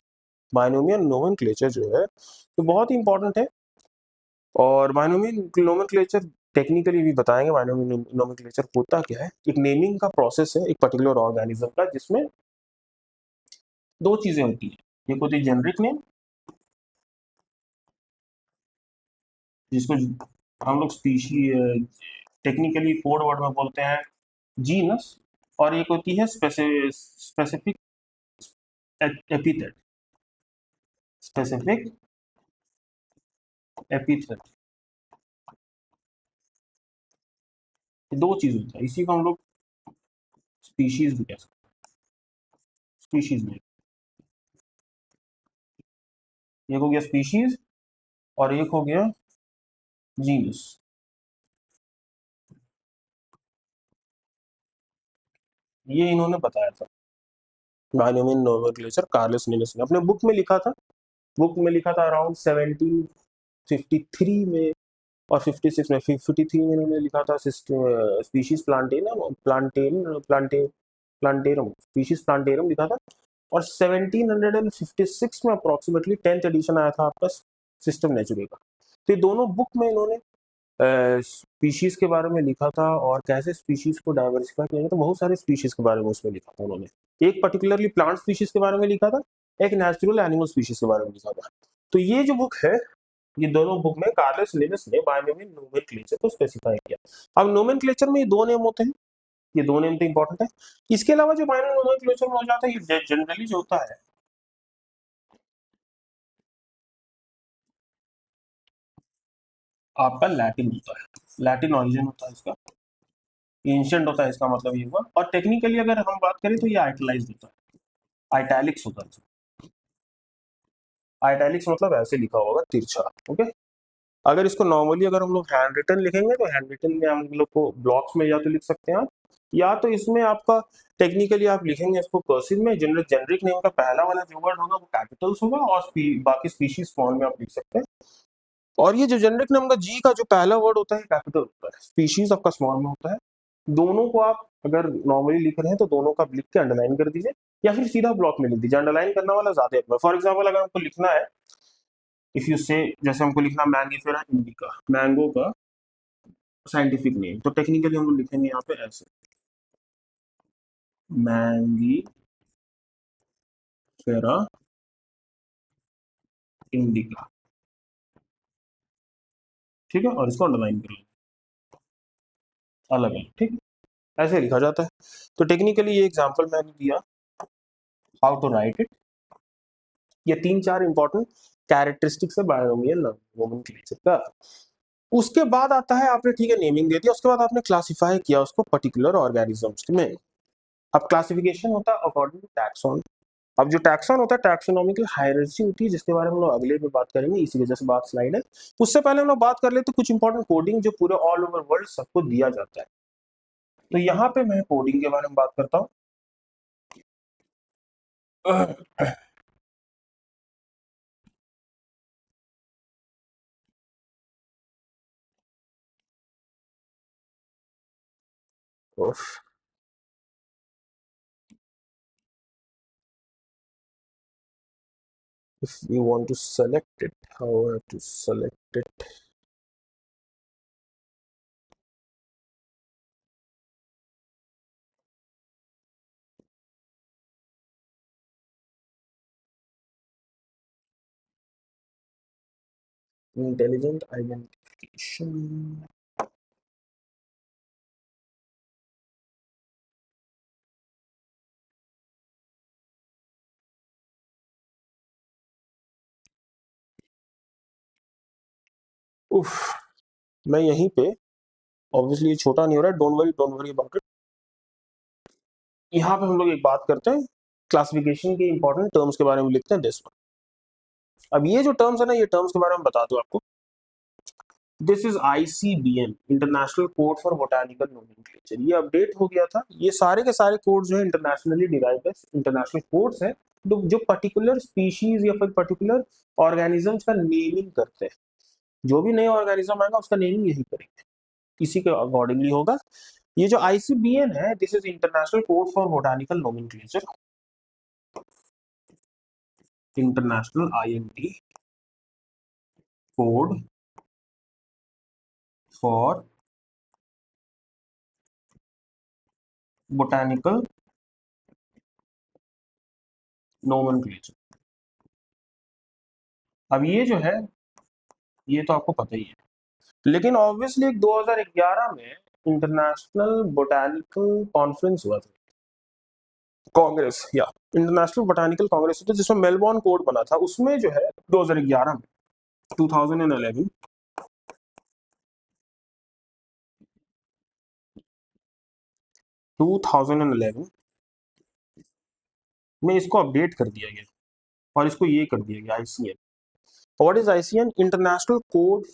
[SPEAKER 1] बायनोमियल नोमेनक्लेचर जो है तो बहुत ही इंपॉर्टेंट है। और बायनोमियल नोमेनक्लेचर टेक्निकली भी बताएंगे बायनोमियल नोमेनक्लेचर होता क्या है। एक नेमिंग का प्रोसेस है एक पर्टिकुलर ऑर्गेनिज्म का, जिसमें दो चीजें होती है। एक होती है जेनरिक नेम, जिसको हम लोग स्पीशी टेक्निकली कोड वर्ड में बोलते हैं जीनस। और एक होती है स्पेसिफिक एपिथेट, स्पेसिफिक एपिथेट। दो चीज होता है, इसी को हम लोग स्पीशीज भी कह सकते हैं। स्पीशीज में एक हो गया स्पीशीज और एक हो गया जीनस। ये इन्होंने बताया था बायनोमियल नोमेनक्लेचर, कार्लस लिनस ने अपने बुक में लिखा था। बुक में लिखा था अराउंड 1753 में और 56 में। 53 में इन्होंने लिखा था स्पीशीज प्लांटेरम, स्पीशीज प्लांटेरम लिखा था। और 1756 में अप्रोक्सीमेटली 10th एडिशन आया था आपका सिस्टम नेचुरे का। तो ये दोनों बुक में इन्होंने स्पीशीज के बारे में लिखा था और कैसे स्पीशीज को डाइवर्सिफाई किया गया, तो बहुत सारे स्पीशीज के बारे में उसमें लिखा था उन्होंने। एक पर्टिकुलरली प्लांट स्पीशीज के बारे में लिखा था, एक नेचुरल एनिमल स्पीशीज के बारे में लिखा था। तो ये जो बुक है, ये दोनों बुक में कार्लस लिनस ने बायोनोमियल नोमेनक्लेचर को स्पेसिफाई किया। अब नोमेनक्लेचर में ये दो नेम होते हैं, ये दो नेम तो इंपॉर्टेंट है। इसके अलावा जो बायोनोमियल नोमेनक्लेचर में हो जाता है, ये जनरली जो होता है आपका लैटिन होता है, लैटिन ऑरिजिन होता है इसका, एंशिएंट होता है, इसका मतलब ये हुआ। और टेक्निकली अगर हम बात करें तो ये आइटलाइज्ड होता है, आइटैलिक्स होता है। आइटैलिक्स मतलब ऐसे लिखा होगा तिरछा, ओके। अगर इसको नॉर्मली अगर हम लोग हैंड रिटन लिखेंगे तो हैंड रिटन में हम लोग को ब्लॉक्स में या तो लिख सकते हैं आप, या तो इसमें आपका टेक्निकली आप लिखेंगे इसको कर्सिव में। जेनरिक नेम का पहला वाला जो वर्ड होगा वो कैपिटल्स होगा और बाकी स्पीशीज स्मॉल में आप लिख सकते हैं। और ये जो जेनरिक नेम का जी का जो पहला वर्ड होता है कैपिटल होता है, स्पीशीज आपका स्मॉल में होता है। दोनों को आप अगर नॉर्मली लिख रहे हैं तो दोनों का लिख के अंडरलाइन कर दीजिए, या फिर सीधा ब्लॉक में लिख दीजिए, अंडरलाइन करना वाला ज्यादा। फॉर एग्जाम्पल अगर आपको लिखना है, इफ यू से, जैसे हमको लिखना मैंगीफेरा इंडिका, मैंगो का साइंटिफिक नेम, तो टेक्निकली हम लोग लिखेंगे यहाँ पे ऐसे, मैंगीफेरा इंडिका, ठीक है, और इसको अंडरलाइन कर लो अलग अलग, ठीक है, ऐसे लिखा जाता है। तो टेक्निकली ये एग्जांपल मैंने दिया हाउ टू राइट इट। ये तीन चार इंपॉर्टेंट कैरेक्टरिस्टिक्स है बायोनोमियल नोमेनक्लेचर का। उसके बाद आता है, आपने ठीक है नेमिंग दे दिया, उसके बाद आपने क्लासिफाई किया उसको पर्टिकुलर ऑर्गेनिजम्स में। अब क्लासिफिकेशन होता है अकॉर्डिंग टू टैक्सॉन। अब जो टैक्सॉन होता है, टैक्सोनॉमिकल हायरार्की होती है, जिसके बारे में हम लोग अगले में बात करेंगे, इसी वजह से बात स्लाइड है। उससे पहले हम लोग बात कर लेते हैं कुछ इंपॉर्टेंट कोडिंग जो पूरे ऑल ओवर वर्ल्ड सबको दिया जाता है। तो यहाँ पे मैं कोडिंग के बारे में बात करता हूँ। if we want to select it, how to select it? Intelligent identification. उफ, मैं यहीं पे, ऑब्वियसली ये छोटा नहीं हो रहा है, डोंट वरी अबाउट इट। यहाँ पे हम लोग एक बात करते हैं, क्लासिफिकेशन के इंपॉर्टेंट टर्म्स के बारे में लिखते हैं दिस वन। अब ये जो टर्म्स है ना, ये टर्म्स के बारे में बता दूं आपको। This is ICBN, international code for botanical nomenclature. ये अपडेट हो गया था। ये सारे के सारे कोड जो है इंटरनेशनली डिराइव्ड है, इंटरनेशनल कोड्स है, जो पर्टिकुलर स्पीशीज या फिर पर्टिकुलर ऑर्गेनिजम्स का नेमिंग करते हैं। जो भी नया ऑर्गेनिज्म आएगा उसका नेमिंग यही करेंगे, इसी के अकॉर्डिंगली होगा। ये जो ICBN है, this is international code for botanical nomenclature, international INT code for botanical nomenclature. अब ये जो है, ये तो आपको पता ही है, लेकिन ऑब्वियसली 2011 में इंटरनेशनल बोटानिकल कॉन्फ्रेंस हुआ था, कांग्रेस, या इंटरनेशनल बोटानिकल कांग्रेस होता है, जिसमें मेलबोर्न कोड बना था। उसमें जो है 2011 में, 2011 2011 में इसको अपडेट कर दिया गया और इसको ये कर दिया गया ICN। What is ICN? International code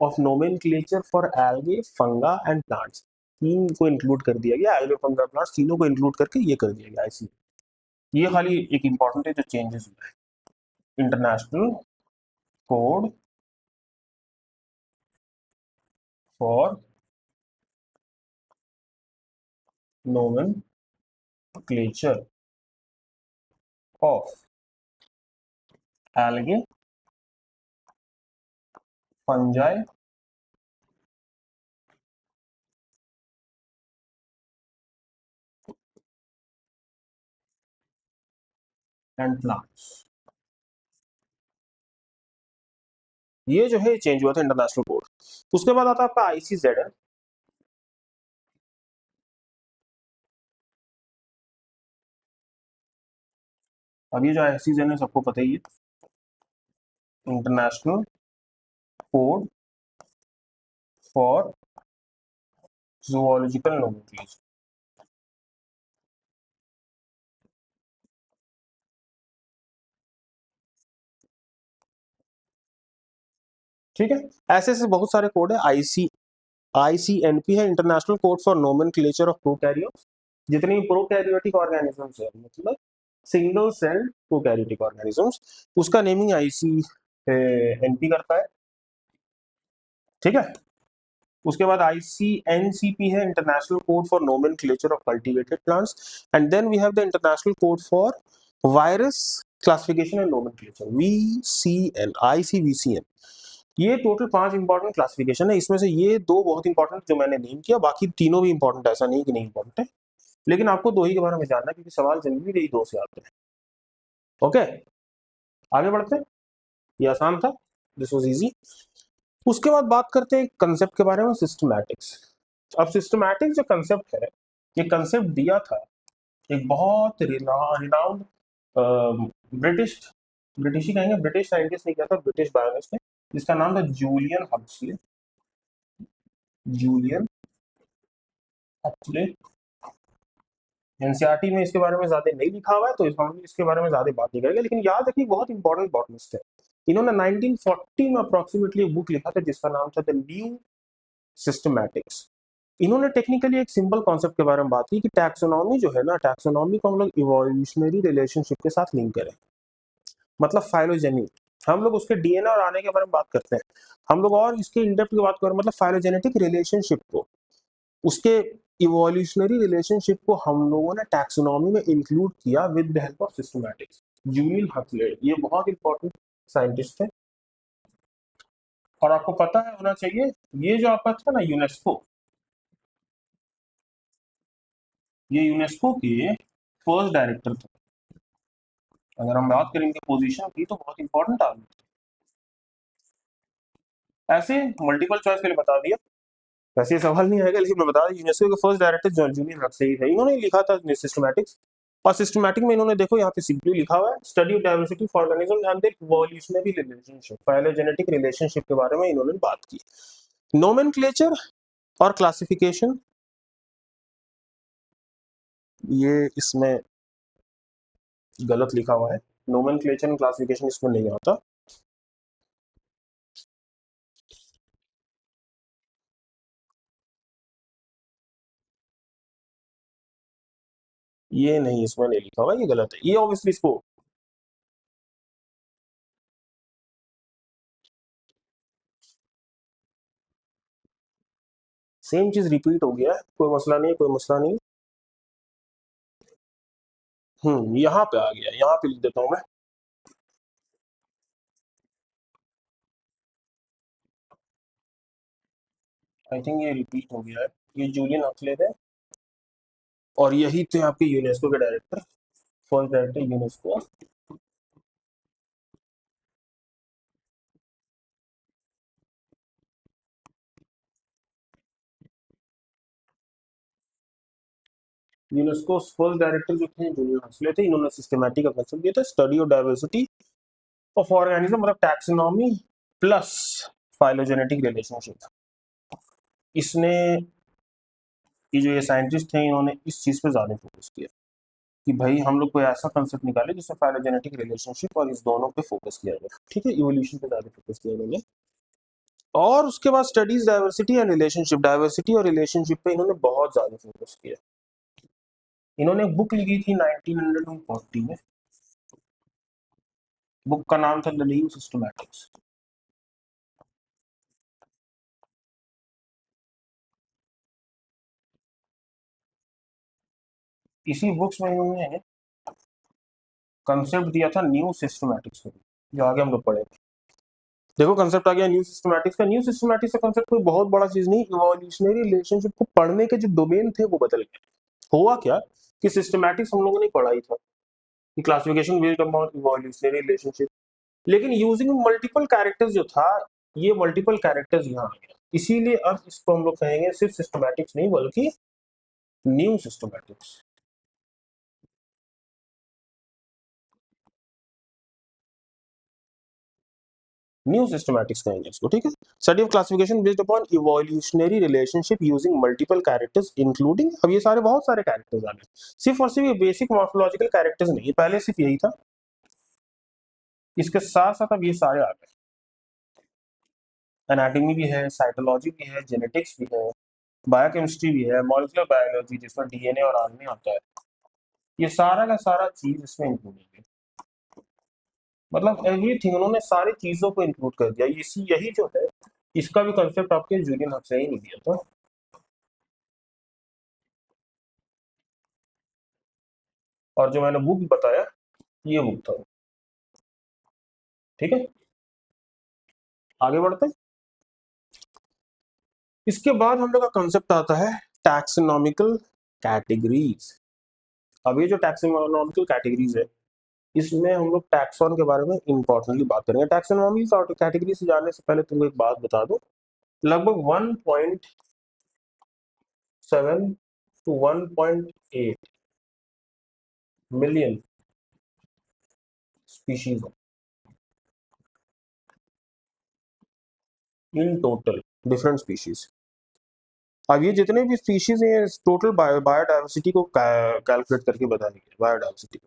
[SPEAKER 1] of nomenclature for algae, fungi and plants. तीन को इंक्लूड कर दिया गया, एल्गे, फंगा, प्लांट्स, तीनों को इंक्लूड करके ये कर दिया गया ICN। ये खाली एक इंपॉर्टेंट है जो चेंजेस हुआ है, international code for nomenclature of algae, fungi and plants. ये जो है चेंज हुआ था इंटरनेशनल कोड। उसके बाद आता है आपका ICZN। अब ये जो ICZN है सबको पता ही है, international code for zoological nomenclature. ठीक है, ऐसे ऐसे बहुत सारे कोड है। ICNP है, international code for nomenclature of prokaryotes. जितनी प्रोकैरियोटिक ऑर्गेनिजम्स है, मतलब सिंगल सेल प्रोकैरियोटिक ऑर्गेनिजम्स, उसका नेमिंग ICNP करता है। ठीक है, उसके बाद ICNCP है, international code for nomenclature of cultivated plants. And then we have the international code for virus classification and nomenclature, VCN, ICVCN। ये टोटल 5 इंपॉर्टेंट क्लासिफिकेशन है। इसमें से ये 2 बहुत इंपॉर्टेंट जो मैंने नेम किया, बाकी तीनों भी इंपॉर्टेंट, ऐसा नहीं कि नहीं इंपॉर्टेंट है, लेकिन आपको 2 ही के बारे में जानना है क्योंकि सवाल जनरली यही 2 से आते हैं। ओके, आगे बढ़ते हैं। ये आसान था, दिस वाज इजी। उसके बाद बात करते हैं कंसेप्ट के बारे में, सिस्टमैटिक्स। अब सिस्टमैटिक जो कंसेप्ट है, ये कंसेप्ट दिया था एक बहुत रिनाउंड ब्रिटिश ब्रिटिश ही कहेंगे, ब्रिटिश साइंटिस्ट नहीं कहता, ब्रिटिश बायोलॉजिस्ट ने, जिसका नाम था Julian Huxley. Julian Huxley. NCERT में इसके बारे में ज्यादा नहीं लिखा हुआ है, तो इसके बारे में ज्यादा बात नहीं करेंगे, लेकिन याद रखिए बहुत इंपॉर्टेंट बॉटनिस्ट है। इन्होंने 1940 में अप्रोक्सीमेटली एक बुक लिखा था जिसका नाम था द न्यू सिस्टमैटिक्स। इन्होंने टेक्निकली एक सिंपल कॉन्सेप्ट के बारे में बात की कि टैक्सोनॉमी जो है ना, टैक्सोनॉमी को हम लोग इवोल्यूशनरी रिलेशनशिप के साथ लिंक करें, मतलब फाइलोजेनी। हम लोग उसके DNA और आने के बारे में बात करते हैं, हम लोग और इसके इनडेप्थ की बात करें, मतलब फाइलोजेनेटिक रिलेशनशिप को, उसके इवोल्यूशनरी रिलेशनशिप को हम लोगों ने टैक्सोनॉमी में इंक्लूड किया with the help of systematics. Julian Huxley ये बहुत इंपॉर्टेंट साइंटिस्ट थे। और आपको पता है होना चाहिए, ये जो आपका था ना यूनेस्को, ये यूनेस्को के फर्स्ट डायरेक्टर थे। अगर हम बात करेंगे पोजीशन की तो बहुत इंपॉर्टेंट आदमी थे। ऐसे मल्टीपल चॉइस के लिए बता दिया, वैसे ये सवाल नहीं आएगा, लेकिन मैं बता दूं यूनेस्को के first director John Julian Huxley ही थे। इन्होंने लिखा था सिस्टमैटिक्स। और सिस्टमैटिक में इन्होंने देखो यहाँ पे सिंपली लिखा हुआ है, study of diversity of organism and their evolutionary relationship, phylogenetic relationship के बारे में इन्होंने बात की। नोमेनक्लेचर और क्लासिफिकेशन, ये इसमें गलत लिखा हुआ है, नोमेनक्लेचर एंड क्लासिफिकेशन इसमें नहीं आता। ये नहीं, इसमें नहीं लिखा हुआ, ये गलत है, ये ऑब्वियसली इसको सेम चीज रिपीट हो गया है, कोई मसला नहीं, कोई मसला नहीं। यहाँ पे आ गया, यहाँ पे लिख देता हूँ मैं। आई थिंक ये रिपीट हो गया है। ये जूलियन हक्सले थे और यही थे आपके यूनेस्को के director, first director UNESCO. UNESCO first director जो थे जूलियन हक्सले थे। इन्होंने सिस्टमैटिक का कंसेप्ट दिया था, study of diversity of organism, मतलब टैक्सोनॉमी प्लस फाइलोजेनेटिक रिलेशनशिप। इसने, ये जो ये साइंटिस्ट थे, इन्होंने इस चीज पे ज्यादा फोकस किया कि भाई हम लोग कोई ऐसा कंसेप्ट निकाले जिसमें फाइलोजेनेटिक रिलेशनशिप और इस दोनों पे फोकस किया जाए। ठीक है, इवोल्यूशन पे ज्यादा फोकस किया इन्होंने। और उसके बाद studies diversity and relationship, diversity और रिलेशनशिप पे इन्होंने बहुत ज्यादा फोकस किया। इन्होंने एक बुक लिखी थी 1940 में, बुक का नाम था द न्यू सिस्टमैटिक्स। इसी बुक्स में इन्होंने कंसेप्ट दिया था न्यू सिस्टमैटिक्स का, जो आगे हम लोग पढ़ेंगे। देखो कंसेप्ट आ गया न्यू सिस्टमैटिक्स का। न्यू सिस्टमैटिक्स का कंसेप्ट कोई बहुत बड़ा चीज नहीं, इवोल्यूशनरी रिलेशनशिप को पढ़ने के जो डोमेन थे वो बदल गए। हुआ क्या कि सिस्टमैटिक्स हम लोगों ने पढ़ा ही था, classification based upon evolutionary relationship, लेकिन यूजिंग मल्टीपल कैरेक्टर्स जो था, ये मल्टीपल कैरेक्टर्स यहाँ आ गया, इसीलिए अब इसको हम लोग कहेंगे सिर्फ सिस्टमैटिक्स नहीं बल्कि न्यू सिस्टमैटिक्स। न्यू सिस्टमैटिक्स कहेंगे इसको, ठीक है। Study of classification based upon evolutionary relationship using multiple characters including, अब ये सारे बहुत सारे कैरेक्टर्स आ गए, सिर्फ और सिर्फ ये बेसिक मॉर्फोलॉजिकल कैरेक्टर्स नहीं, पहले सिर्फ यही था, इसके साथ साथ अब ये सारे आ गए, एनाटॉमी भी है, साइकोलॉजी भी है, जेनेटिक्स भी है, बायोकेमिस्ट्री भी है, मॉलिक्यूलर बायोलॉजी जिसमें डीएनए और आरएनए आता है, ये सारा का सारा चीज इसमें इंक्लूडेड है, मतलब एवरीथिंग उन्होंने सारी चीजों को इंक्लूड कर दिया, इसी यही जो है इसका भी कंसेप्ट आपके जूलियन हक्सले ने दिया था। और जो मैंने बुक बताया ये बुक था, ठीक है। आगे बढ़ते हैं, इसके बाद हम लोग का कंसेप्ट आता है टैक्सोनॉमिकल कैटेगरीज। अब ये जो टैक्सोनॉमिकल कैटेगरीज है, इसमें हम लोग टैक्सॉन के बारे में इंपॉर्टेंटली बात करेंगे। टैक्सोनॉमी और कैटेगरी से जानने से पहले तुमको एक बात बता दो, लगभग 1.7 to 1.8 million species in total, different species. अब ये जितने भी स्पीशीज हैं टोटल बायोडाइवर्सिटी को कैलकुलेट करके बताएंगे, बायोडाइवर्सिटी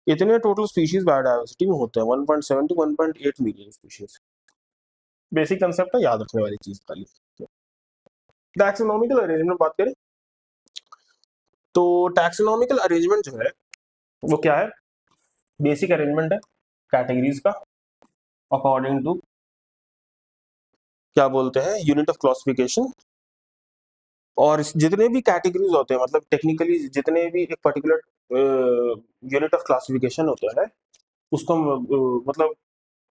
[SPEAKER 1] इतने टोटल स्पीशीज बायोडाइवर्सिटी में होते हैं 1.7 to 1.8 million species. Basic concept है, याद रखने वाली चीज खाली। टैक्सोनॉमिकल अरेंजमेंट बात करें तो टैक्सोनॉमिकल अरेंजमेंट जो है वो क्या है, बेसिक अरेंजमेंट है कैटेगरीज का अकॉर्डिंग टू क्या बोलते हैं यूनिट ऑफ क्लासिफिकेशन। और जितने भी कैटेगरीज होते हैं, मतलब टेक्निकली जितने भी एक पर्टिकुलर यूनिट ऑफ क्लासिफिकेशन होता है उसको मतलब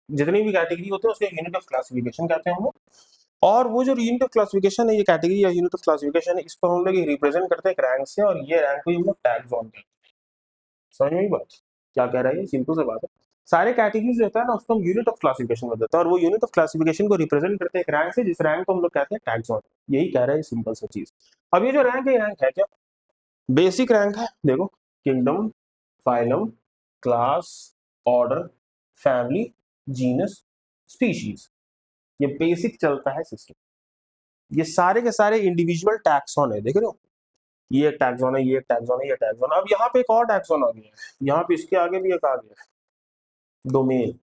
[SPEAKER 1] जितनी भी कैटेगरी होते हैं उसके यूनिट ऑफ क्लासिफिकेशन कहते हैं हम लोग। और वो जो यूनिट ऑफ क्लासिफिकेशन है, ये कैटेगरी या यूनिट ऑफ क्लासिफिकेशन है, इसको हम लोग रिप्रेजेंट करते हैं एक रैंक से, और ये रैंक को हम लोग टैक्सॉन कहते हैं। समझ में आई बात क्या कह रहा है, ये सिंपल सी बात है। सारे कैटेगरीज रहता है ना उसको हम यूनिट ऑफ क्लासिफिकेशन में देते हैं, और वो यूनिट ऑफ क्लासिफिकेशन को रिप्रेजेंट करते हैं एक रैंक से, जिस रैंक को हम लोग कहते हैं टैक्सॉन। यही कह रहा है सिंपल सा चीज। अब ये जो रैंक है, रैंक है क्या, बेसिक रैंक है, देखो kingdom, phylum, class, order, family, genus, species, ये बेसिक चलता है सिस्टम। ये सारे के सारे इंडिविजुअल टैक्सॉन है, देख रहे हो, ये एक टैक्सॉन है, ये एक टैक्सॉन है, ये टैक्सॉन है। अब यहाँ पे एक और टैक्सॉन आ गया है, यहाँ पे इसके आगे भी एक आ गया है, डोमेन।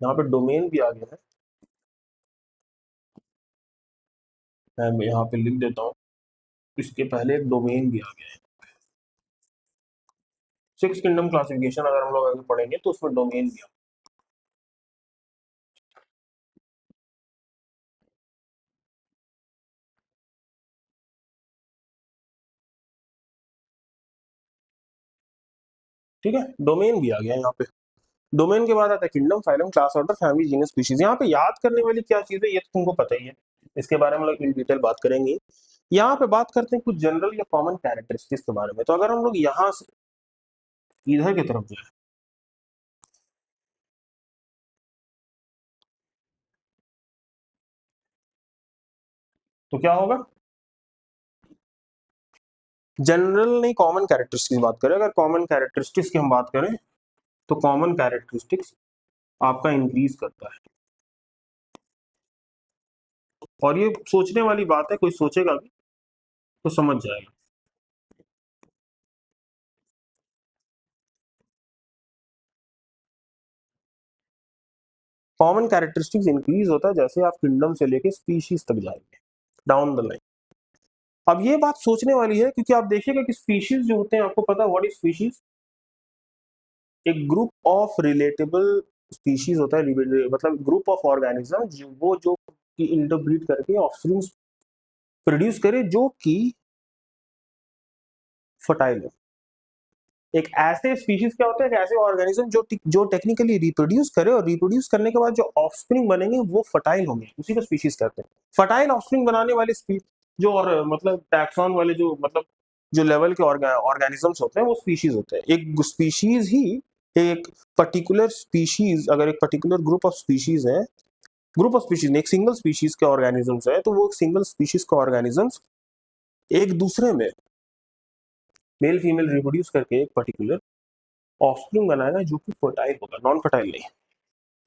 [SPEAKER 1] यहाँ पे डोमेन भी आ गया है, मैं यहाँ पे लिख देता हूँ, इसके पहले एक डोमेन भी आ गया है। सिक्स किंगडम क्लासिफिकेशन अगर हम लोग आगे पढ़ेंगे तो उसमें डोमेन भी आ, ठीक है, डोमेन भी आ गया यहाँ पे। डोमेन के बाद आता है kingdom, phylum, class, order, family, genus, species. यहाँ पे याद करने वाली क्या चीज है ये तो तुमको पता ही है, इसके बारे में लोग इन डिटेल बात करेंगे। यहाँ पे बात करते हैं कुछ जनरल या कॉमन कैरेक्टरिस्टिक्स के बारे में। तो अगर हम लोग यहाँ से इधर की तरफ जाए तो क्या होगा, जनरल नहीं कॉमन कैरेक्टरिस्टिक्स की बात करें, अगर कॉमन कैरेक्टरिस्टिक्स की हम बात करें तो कॉमन कैरेक्टरिस्टिक्स आपका इंक्रीज करता है। और ये सोचने वाली बात है, कोई सोचेगा भी तो समझ जाएगा। कॉमन कैरेक्टरिस्टिक्स इंक्रीज होता है जैसे आप किंगडम से लेके स्पीशीज तक जाएंगे डाउन द लाइन। अब ये बात सोचने वाली है क्योंकि आप देखिएगा कि स्पीशीज जो होते हैं, आपको पता है व्हाट इज स्पीशीज, एक ग्रुप ऑफ रिलेटेबल स्पीशीज होता है, मतलब ग्रुप ऑफ ऑर्गेनिज्म जो वो जो कि इंटरब्रीड करके ऑफस्प्रिंग प्रोड्यूस करे जो कि फर्टाइल है। एक ऐसे स्पीशीज क्या होता है, एक ऐसे ऑर्गेनिज्म जो टेक्निकली रिप्रोड्यूस करे, और रिप्रोड्यूस करने के बाद जो ऑफस्प्रिंग बनेंगे वो फर्टाइल होंगे, उसी को स्पीशीज कहते हैं। फर्टाइल ऑफस्प्रिंग बनाने वाली जो और मतलब टैक्सॉन वाले जो मतलब जो लेवल के ऑर्गेनिजम्स होते हैं वो स्पीशीज होते हैं। एक स्पीशीज ही एक पर्टिकुलर स्पीशीज, अगर एक पर्टिकुलर ग्रुप ऑफ स्पीशीज है, ग्रुप ऑफ स्पीशीज एक सिंगल स्पीशीज के ऑर्गेनिजम्स है, तो वो सिंगल स्पीशीज के ऑर्गेनिजम्स एक दूसरे में मेल फीमेल रिप्रोड्यूस करके एक पर्टिकुलर ऑफस्प्रिंग बनाएगा जो कि फर्टाइल होगा, नॉन फर्टाइल नहीं।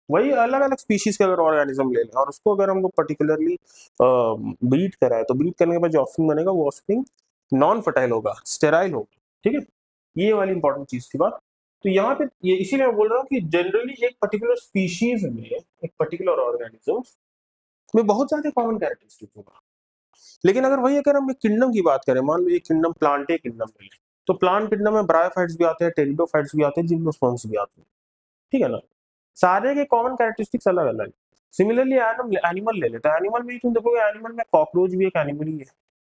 [SPEAKER 1] वही अलग अलग स्पीशीज के अगर ऑर्गेनिज्म ले लें और उसको अगर हमको पर्टिकुलरली ब्रीड कराए, तो ब्रीड करने के बाद जो ऑफस्प्रिंग बनेगा वो ऑफस्प्रिंग नॉन फर्टाइल होगा, स्टेराइल होगा। ठीक है, ये वाली इंपॉर्टेंट चीज थी बात। तो यहाँ पे ये इसीलिए मैं बोल रहा हूँ कि जनरली एक पर्टिकुलर स्पीशीज में, एक पर्टिकुलर ऑर्गेनिज्म में बहुत ज्यादा कॉमन कैरेक्टरिस्टिक्स होगा। लेकिन अगर वही अगर हम एक किंगडम की बात करें, मान लो एक किंगडम प्लांटे किंगडम ले लें, तो प्लांट किंगडम में ब्रायोफाइट्स भी आते हैं, टेरिडोफाइट्स भी आते हैं, जिम्नोस्पर्म्स भी आते हैं। ठीक है ना, सारे के कॉमन कैरेक्टरिस्टिक्स अलग अलग। सिमिलरली एनिमल ले लेते हैं, एनिमल में तुम देखोगे एनिमल में कॉकरोच भी एक एनिमल ही है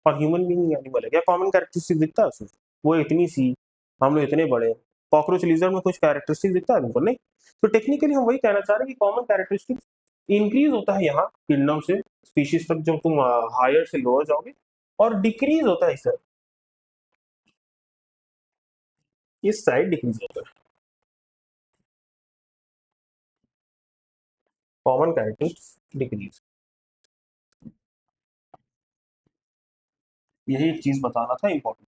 [SPEAKER 1] और ह्यूमन बीइंग एनिमल है। क्या कॉमन कैरेक्टरिस्टिक दिखता है उसमें? वो इतनी सी, हम लोग इतने बड़े। कॉकरोच लिजर्ड में कुछ कैरेक्टरिस्टिक दिखता है तुमको? नहीं। तो टेक्निकली हम वही कहना चाह रहे हैं कि कॉमन कैरेक्टरिस्टिक इंक्रीज होता है यहाँ किंगडम से स्पीशीज तक, जब तुम हायर से लोअर जाओगे, और डिक्रीज होता है इस साइड डिक्रीज होता है। कॉमन कैरेक्टरिस्टिक डिक्रीज, यही एक चीज बताना था इंपॉर्टेंट।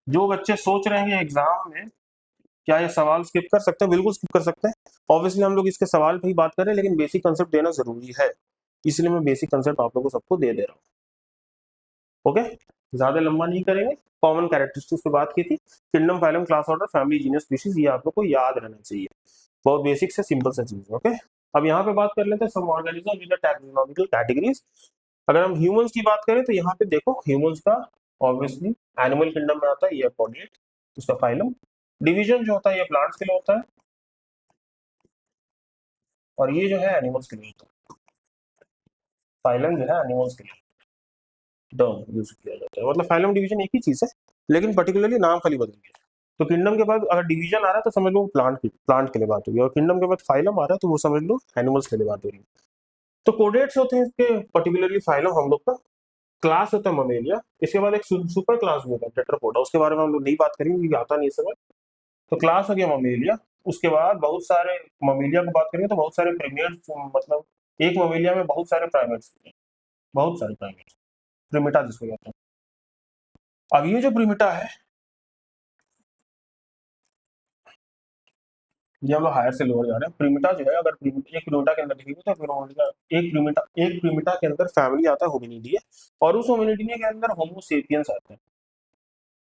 [SPEAKER 1] जो बच्चे सोच रहे हैं एग्जाम में क्या ये सवाल स्किप कर सकते हैं, बिल्कुल स्किप कर सकते हैं। ऑब्वियसली हम लोग इसके सवाल पे ही बात कर रहे हैं, लेकिन बेसिक कंसेप्ट देना जरूरी है, इसलिए मैं बेसिक कंसेप्ट आप लोगों को सबको दे रहा हूँ। ओके, ज्यादा लंबा नहीं करेंगे। कॉमन कैरेक्टरिस्टिक्स पे बात की थी, kingdom, phylum, class, order, family, genus, species, ये आप लोग को याद रहना चाहिए। बहुत बेसिक से सिंपल सा चीज। ओके, अब यहाँ पे बात कर लेते हैं some organism with taxonomical categories. अगर हम ह्यूमंस की बात करें तो यहाँ पे देखो ह्यूमंस का ऑब्वियसली एनिमल किंगडम में आता है, ये कोऑर्डिनेट, उसका फाइलम। डिवीजन जो होता है ये प्लांट्स के लिए होता है, और ये जो है एनिमल्स के लिए होता है। फाइलम जो है एनिमल्स के लिए टर्म यूज किया जाता है, मतलब फाइलम डिवीजन एक ही चीज है, लेकिन पर्टिकुलरली नाम खाली बदल गया। तो किंगडम के बाद अगर डिवीजन आ रहा है तो समझ लो प्लांट के लिए बात होगी, और किंगडम के बाद फाइलम आ रहा है तो वो समझ लो एनिमल्स के लिए बात हो रही है। तो कोडेट्स होते हैं इसके, पर्टिकुलरली फाइलम हम लोग का। क्लास होता है ममेलिया, इसके बाद एक सुपर क्लास भी होता है टेट्रापोडा, उसके बारे में हम लोग नहीं बात करेंगे क्योंकि आता नहीं इस समय। तो क्लास हो गया ममेलिया, उसके बाद बहुत सारे ममेलिया को बात करेंगे तो बहुत सारे प्रीमियर्स, मतलब एक ममेलिया में बहुत सारे प्राइमेट्स होते हैं, बहुत सारे प्राइमेट्स, प्रिमिटा जिसको कहते हैं। अब ये जो प्रिमिटा है, ये हम लोग हायर से लोअर जा रहे हैं। प्रिमिटा जो है, अगर एक प्रिमिटा के अंदर देखेंगे तो एक प्रिमिटा के अंदर फैमिली आता है होमिनिडिए, और उस होमिनिडिए के अंदर होमोसेपियंस आते हैं।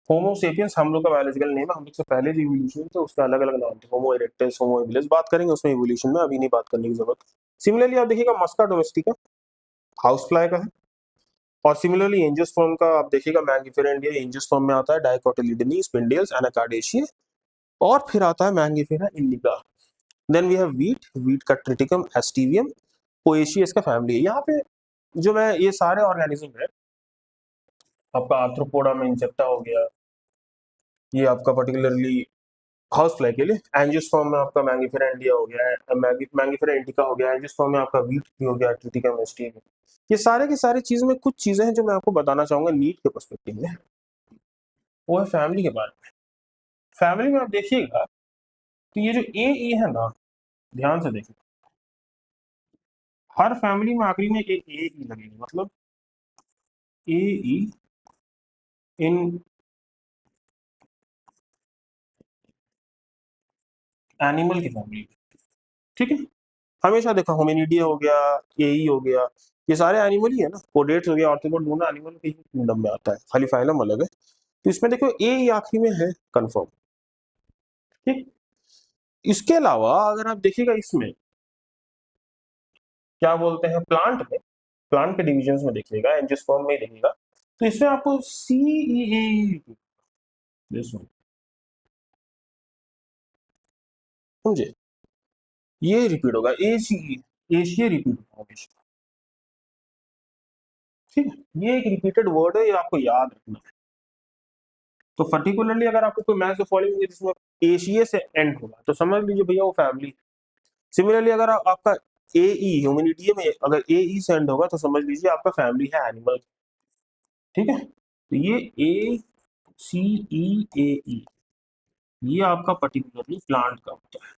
[SPEAKER 1] होमोसेपियंस हम लोग का बायोलॉजिकल नेम है, हम लोग से पहले जो इवोल्यूशन थे उसके अलग अलग नाम थे, होमो इरेक्टस, होमो एबिलिस, बात करेंगे उसमें इवोल्यूशन में, अभी नहीं बात करने की जरूरत। सिमिलरली आप देखिएगा मस्का डोमेस्टिका हाउस फ्लाई का है, और सिमिलरली एंजियोस्पर्म का आप देखिएगा मैंगिफेरा इंडिया, एंजियोस्पर्म में आता है डाइकोटिलिडनी, स्पिंडियल्स, एनाकार्डेशिया, और फिर आता है Mangifera indica. Then we have wheat का ट्रिटिकम एस्टिवियम, पोएशिया इसका फैमिली है। यहाँ पे जो मैं ये सारे ऑर्गेनिज्म है, आपका आर्थ्रोपोडा में इंसेक्टा हो गया, ये आपका पर्टिकुलरली हाउस फ्लाई के लिए। एंजियोस्पर्म में आपका मैंगिफेरा इंडिया हो गया है, मैंगिफेरा इंडिका हो गया, एंजियोस्पर्म में आपका वीट भी हो गया, ट्रिटिकम एस्टिवियम। ये सारे के सारे चीज में कुछ चीजें हैं जो मैं आपको बताना चाहूंगा नीट के पर्सपेक्टिव में, वो है फैमिली के बारे में। फैमिली में आप देखिएगा तो ये जो ए है ना, ध्यान से देखिए, हर फैमिली में आखिरी में एक ए ई लगेगी, मतलब ए ई इन एनिमल की फैमिली में। ठीक है, हमेशा देखो होमिनिडिया हो गया, एई हो गया, ये सारे एनिमल ही है ना। कोडेट्स हो गया, ऑर्थ्रोपोड, दोनों एनिमल के ही किंगडम में आता है, खाली फाइलम अलग है। तो इसमें देखो ए ही आखिरी में है कंफर्म। ठीक, इसके अलावा अगर आप देखिएगा इसमें क्या बोलते हैं, प्लांट में, प्लांट के डिविजन्स में देखिएगा, एंजियोस्पर्म में देखिएगा, तो इसमें आपको सी ई ए, समझे, ये रिपीट होगा, ए सी ई, एशिया रिपीट होगा हमेशा। ठीक है, ये एक रिपीटेड वर्ड है, ये आपको याद रखना है। तो पर्टिकुलरली अगर आपको कोई मैच फॉलोइंग जिसमें एशिया से एंड होगा तो समझ लीजिए भैया वो फैमिली। सिमिलरली अगर आपका ए ई ह्यूमैनिटी में अगर ए ई से एंड होगा तो समझ लीजिए आपका फैमिली है एनिमल। ठीक है, तो ये ए सी ई ए ई ये आपका पर्टिकुलरली प्लांट का होता है,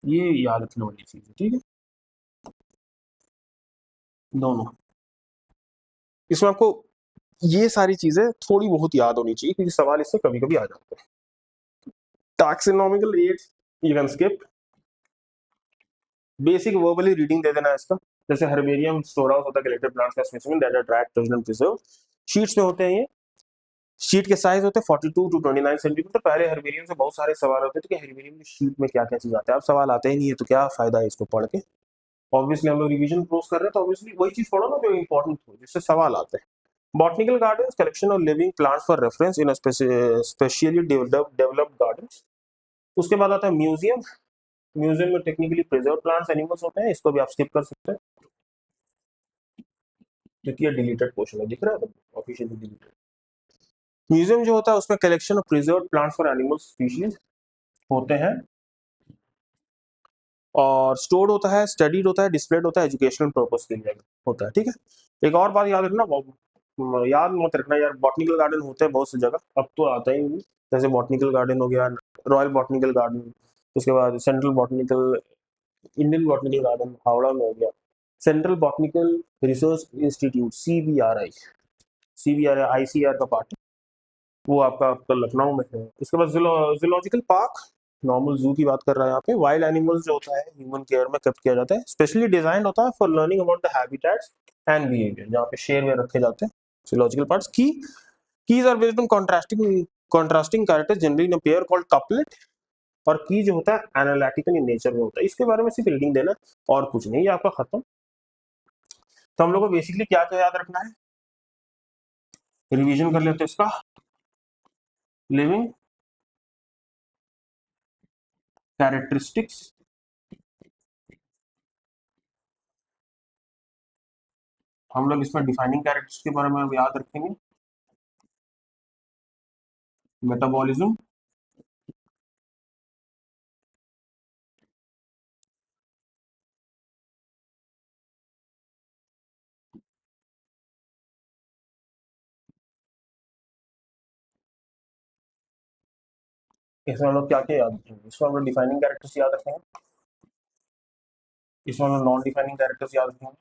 [SPEAKER 1] ये याद रखने वाली चीज है। ठीक है, दोनों इसमें आपको ये सारी चीजें थोड़ी बहुत याद होनी चाहिए क्योंकि सवाल इससे कभी कभी आ जाते हैं। Taxonomical aids you can skip, basic verbally reading दे देना है इसका। जैसे हर्बेरियम स्टोर हाउस होता है कलेक्टेड प्लांट्स का specimen that are tracked present preserve, sheets में होते हैं ये। शीट के साइज होते हैं 42 टू 29 सेंटीमीटर। पहले हर्बेरियम से बहुत सारे सवाल होते थे कि हर्बेरियम की शीट में क्या क्या चीज आते हैं, अब सवाल आते ही नहीं है तो क्या फायदा है इसको पढ़ के। ऑब्वियसली हम लोग रिवीजन क्लोज कर रहे हैं तो ऑब्वियसली वही चीज पढ़ो ना जो इंपॉर्टेंट हो जिससे सवाल आते हैं। Botanical garden collection of living plants for reference in specially developed garden. उसके बाद आता है म्यूजियम। म्यूजियम में टेक्निकली प्रिजर्व प्लांट्स एनिमल्स होते हैं, इसको भी आप स्किप कर सकते हैं क्योंकि ये डिलीटेड क्वेश्चन है, दिख रहा है ऑफिशियली डिलीटेड। म्यूजियम जो होता है उसमें collection of preserve plants for animal species होते हैं, और स्टोर्ड होता है, स्टडीड होता है, डिस्प्लेड होता है, एजुकेशनल पर्पस के लिए होता है। ठीक है, एक और बात याद रखना, याद मत रखना यार, बॉटनिकल गार्डन होते हैं बहुत सी जगह, अब तो आता ही नहीं। जैसे बॉटनिकल गार्डन हो गया, रॉयल बॉटनिकल गार्डन, उसके बाद central botanical, Indian botanical garden Howrah में हो गया, central botanical research institute CBRI ICR का पार्ट, वो आपका लखनऊ में है। इसके बाद जूलॉजिकल पार्क, नॉर्मल जू की बात कर रहा है यहाँ पे। वाइल्ड एनिमल्स जो होता है ह्यूमन केयर में कब किया जाता है, स्पेशली डिजाइन होता है for learning about the habitats and behaviour, जहाँ पे शेर में रखे जाते हैं। जूलॉजिकल पार्ट्स की keys are based on contrasting characters generally in a pair called couplet, और की जो होता है एनालिटिकल इन नेचर में होता है। इसके बारे में सिर्फ रीडिंग देना और कुछ नहीं, ये आपका खत्म। तो हम लोग को बेसिकली क्या क्या याद रखना है, रिवीजन कर लेते हैं इसका। लिविंग कैरेक्टरिस्टिक्स, हम लोग इसमें डिफाइनिंग कैरेक्टर्स के बारे में याद रखेंगे। मेटाबॉलिज्म, इसमें हम लोग क्या क्या याद रखेंगे, इसमें हम लोग डिफाइनिंग कैरेक्टर्स याद रखेंगे, इसमें हम लोग नॉन डिफाइनिंग कैरेक्टर्स याद रखेंगे।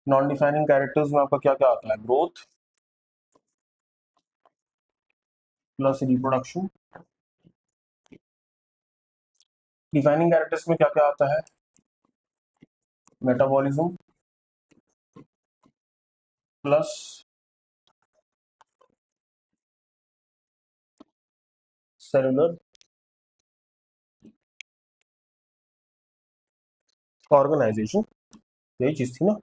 [SPEAKER 1] नॉन डिफाइनिंग कैरेक्टर्स में आपका क्या क्या आता है, growth plus reproduction. Defining characters में क्या क्या आता है, मेटाबॉलिज्म प्लस सेलुलर ऑर्गेनाइजेशन, यही चीज थी ना।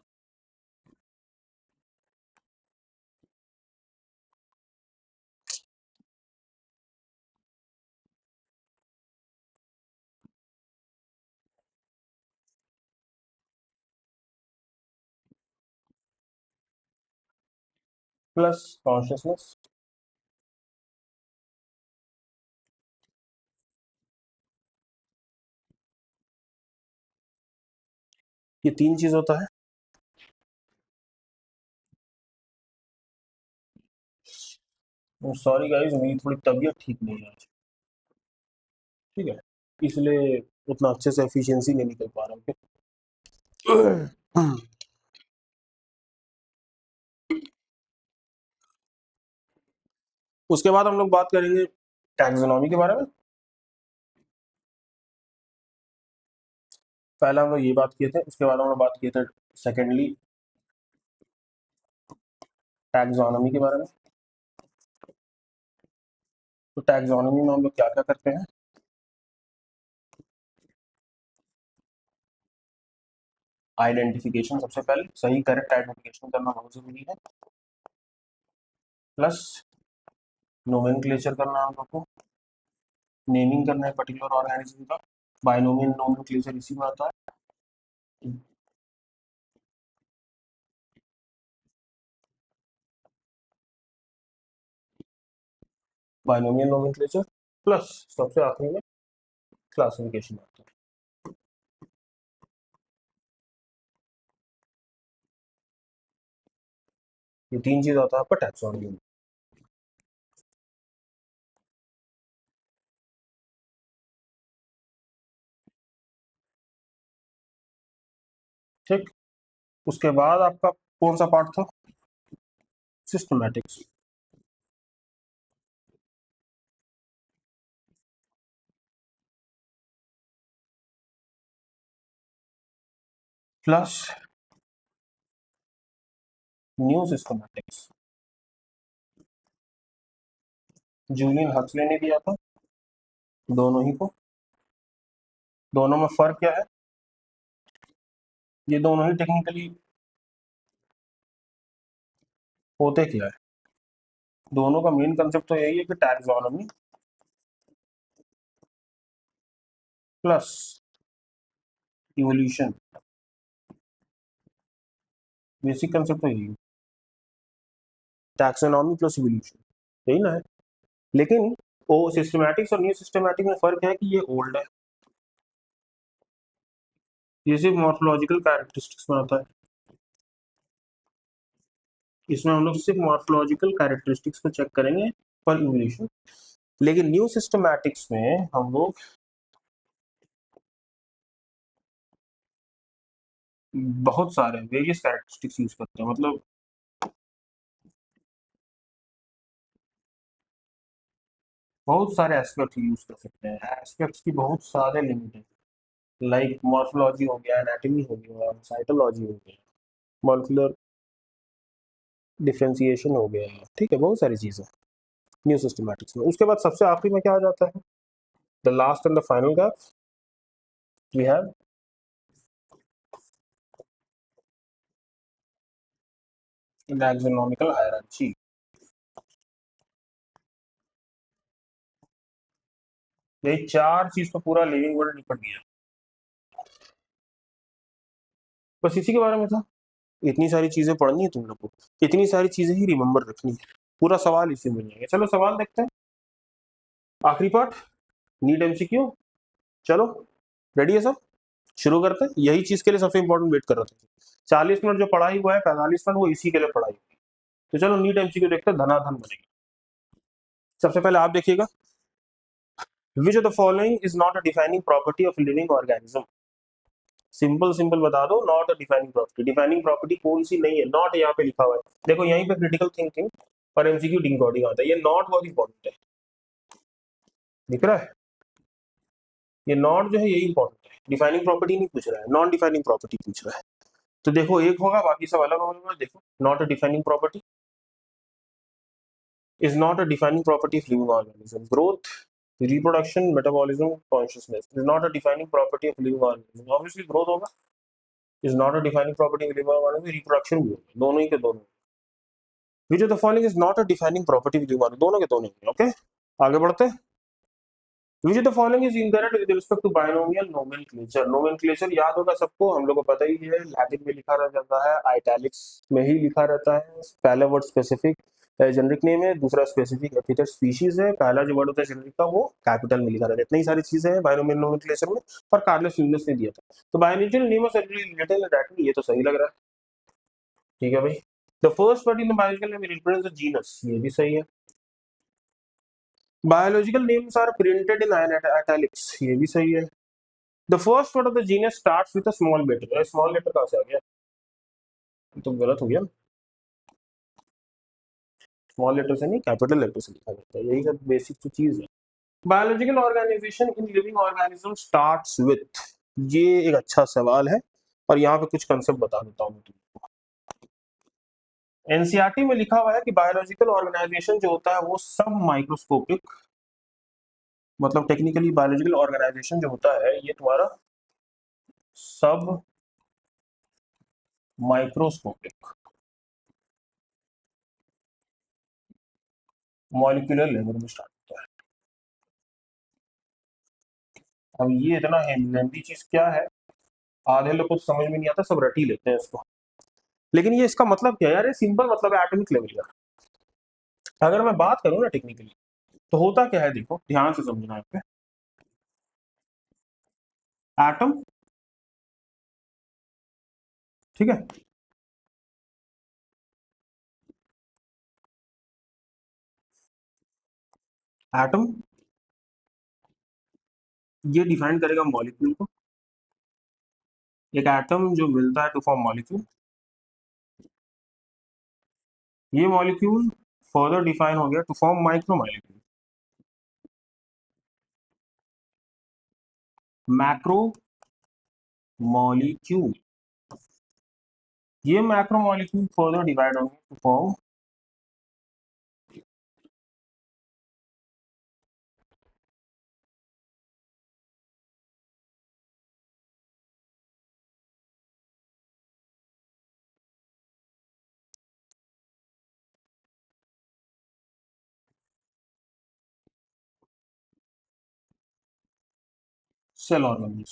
[SPEAKER 1] प्लस कॉन्शियसनेस, ये तीन चीज होता है। सॉरी गाइस, मेरी थोड़ी तबीयत ठीक नहीं है आज, ठीक है, इसलिए उतना अच्छे से एफिशिएंसी नहीं निकल पा रहा हूँ। उसके बाद हम लोग बात करेंगे टैक्सोनॉमी के बारे में। पहले हम लोग ये बात किए थे, उसके बाद हम लोग बात किए थे सेकेंडली टैक्सोनॉमी के बारे में। तो टैक्सोनॉमी में हम लोग क्या क्या करते हैं, आइडेंटिफिकेशन सबसे पहले, सही करेक्ट आइडेंटिफिकेशन करना बहुत जरूरी है, प्लस नोमेनक्लेचर करना हम लोग को, नेमिंग करना है पर्टिकुलर ऑर्गेनिज्म का, बायनोमियल नोमेनक्लेचर इसी में आता है। बाइनोमियल नोमेनक्लेचर प्लस सबसे आखिरी में क्लासिफिकेशन आता है। ये 3 चीज आता है आपका टैक्सोनॉमी में। ठीक, उसके बाद आपका कौन सा पार्ट था? Systematics. Plus new systematics. Julian Huxley ने दिया था दोनों ही को। दोनों में फर्क क्या है? ये दोनों ही टेक्निकली होते क्या है? दोनों का मेन कंसेप्ट तो यही है कि taxonomy plus evolution, basic concept तो यही है, टैक्सोनॉमी प्लस इवोल्यूशन, यही ना है। लेकिन वो सिस्टमैटिक्स और न्यू सिस्टमैटिक में फर्क है कि ये ओल्ड है, ये सिर्फ मॉर्फोलॉजिकल कैरेक्टरिस्टिक्स में आता है। इसमें हम लोग सिर्फ मॉर्फोलॉजिकल कैरेक्टरिस्टिक्स को चेक करेंगे पर इवोल्यूशन। लेकिन न्यू सिस्टमैटिक्स में हम लोग बहुत सारे वेरियस कैरेक्टरिस्टिक्स यूज करते हैं, मतलब बहुत सारे एस्पेक्ट यूज कर सकते हैं। एस्पेक्ट्स की बहुत सारे लिमिट है, लाइक मॉर्फोलॉजी हो गया, एनाटॉमी हो गया, साइटोलॉजी हो गया, मॉलिक्यूलर डिफरेंशिएशन हो गया, ठीक है, बहुत सारी चीजें न्यू सिस्टमैटिक्स में। उसके बाद सबसे आखिरी में क्या आ जाता है? The last and the final gap we have taxonomical hierarchy. ये चार चीज तो पूरा लिविंग वर्ल्ड निपट गया, बस इसी के बारे में था। इतनी सारी चीजें पढ़नी है तुम लोग को, इतनी सारी चीजें ही रिमेम्बर रखनी है, पूरा सवाल इसी में जाएगा। चलो सवाल देखते हैं, आखिरी पार्ट, नीट एमसीक्यू। चलो रेडी है सब, शुरू करते हैं। यही चीज के लिए सबसे इंपॉर्टेंट वेट कर रहे थे। 40 मिनट जो पढ़ाई हुआ है, 45 मिनट वो इसी के लिए पढ़ाई हुई। तो चलो नीट एमसीक्यू देखते हैं, धनाधन बनेगा। सबसे पहले आप देखिएगा, which of the following is not a defining property of living organism. Simple simple बता दो, not a defining property. Defining property कौन सी नहीं है? नॉट यहाँ पे लिखा हुआ है, देखो यहीं पे क्रिटिकल थिंकिंग और एमसीक्यू डिकोडिंग आता है। ये नॉट बहुत इंपॉर्टेंट है, दिख रहा है? ये नॉट जो है यही इंपॉर्टेंट है, डिफाइनिंग प्रॉपर्टी नहीं पूछ रहा है, नॉन डिफाइनिंग प्रॉपर्टी पूछ रहा है। तो देखो एक होगा, बाकी सब अलग होगा। देखो not a defining property is not a defining property of living organism. Growth, reproduction, metabolism, consciousness is not a defining property of living organism. Obviously growth होगा, is not a defining property of living organism. Reproduction भी होगा, दोनों ही के दोनों। Which of the following is not a defining property of living organism? दोनों के दोनों। Okay, आगे बढ़ते हैं। Which of the following is incorrect with respect to binomial nomenclature? Nomenclature याद होगा सबको, हम लोग को पता ही है, लैटिन में लिखा रहता है, आइटैलिक्स में ही लिखा रहता है। पहला वर्ड स्पेसिफिक जेनरिक नेम है, दूसरा स्पेसिफिक एपिथेट स्पीशीज है, पहला जो वर्ड होता है जेनरिक का वो कैपिटल में लिखा रहता है। इतनी सारी चीजें हैं बायोनोमियल नोमेनक्लेचर में, पर कार्लोस लिन्नेस ने दिया था। तो biological name of related rating, ये तो सही लग रहा है, ठीक है भाई। The first word in the biological name represents the genus, ये भी सही है। Biological names are printed in italics, ये भी सही है। The first word of the genus starts with a small letter, small letter कहां से आ गया? तो गलत हो गया, स्मॉल लेटर से नहीं कैपिटल लेटर से लिखा जाता है, यही सब बेसिक तो चीज है। Biological organisation in living organism starts with, ये एक अच्छा सवाल है और यहाँ पे कुछ कंसेप्ट बता देता हूँ मैं तुमको। एनसीईआरटी में लिखा हुआ है कि बायोलॉजिकल ऑर्गेनाइजेशन जो होता है वो सब माइक्रोस्कोपिक, मतलब टेक्निकली बायोलॉजिकल ऑर्गेनाइजेशन जो होता है ये तुम्हारा सब माइक्रोस्कोपिक मॉलिक्यूलर लेवल में स्टार्ट होता है। अब ये इतना लेंथी चीज क्या है, आधे लोग को समझ में नहीं आता, सब रट ही लेते हैं इसको। लेकिन ये इसका मतलब क्या है यार? ये सिंपल मतलब है एटॉमिक लेवल का। अगर मैं बात करूं ना टेक्निकली, तो होता क्या है, देखो ध्यान से समझना यहाँ पे। एटम, ठीक है, एटम ये डिफाइन करेगा मॉलिक्यूल को। एक एटम जो मिलता है टू फॉर्म मॉलिक्यूल, ये मॉलिक्यूल फर्दर डिफाइन हो गया to form micro molecule. Macro molecule, ये मैक्रो मॉलिक्यूल फर्दर डिवाइड होंगे टू फॉर्म सेल ऑर्गेनल्स।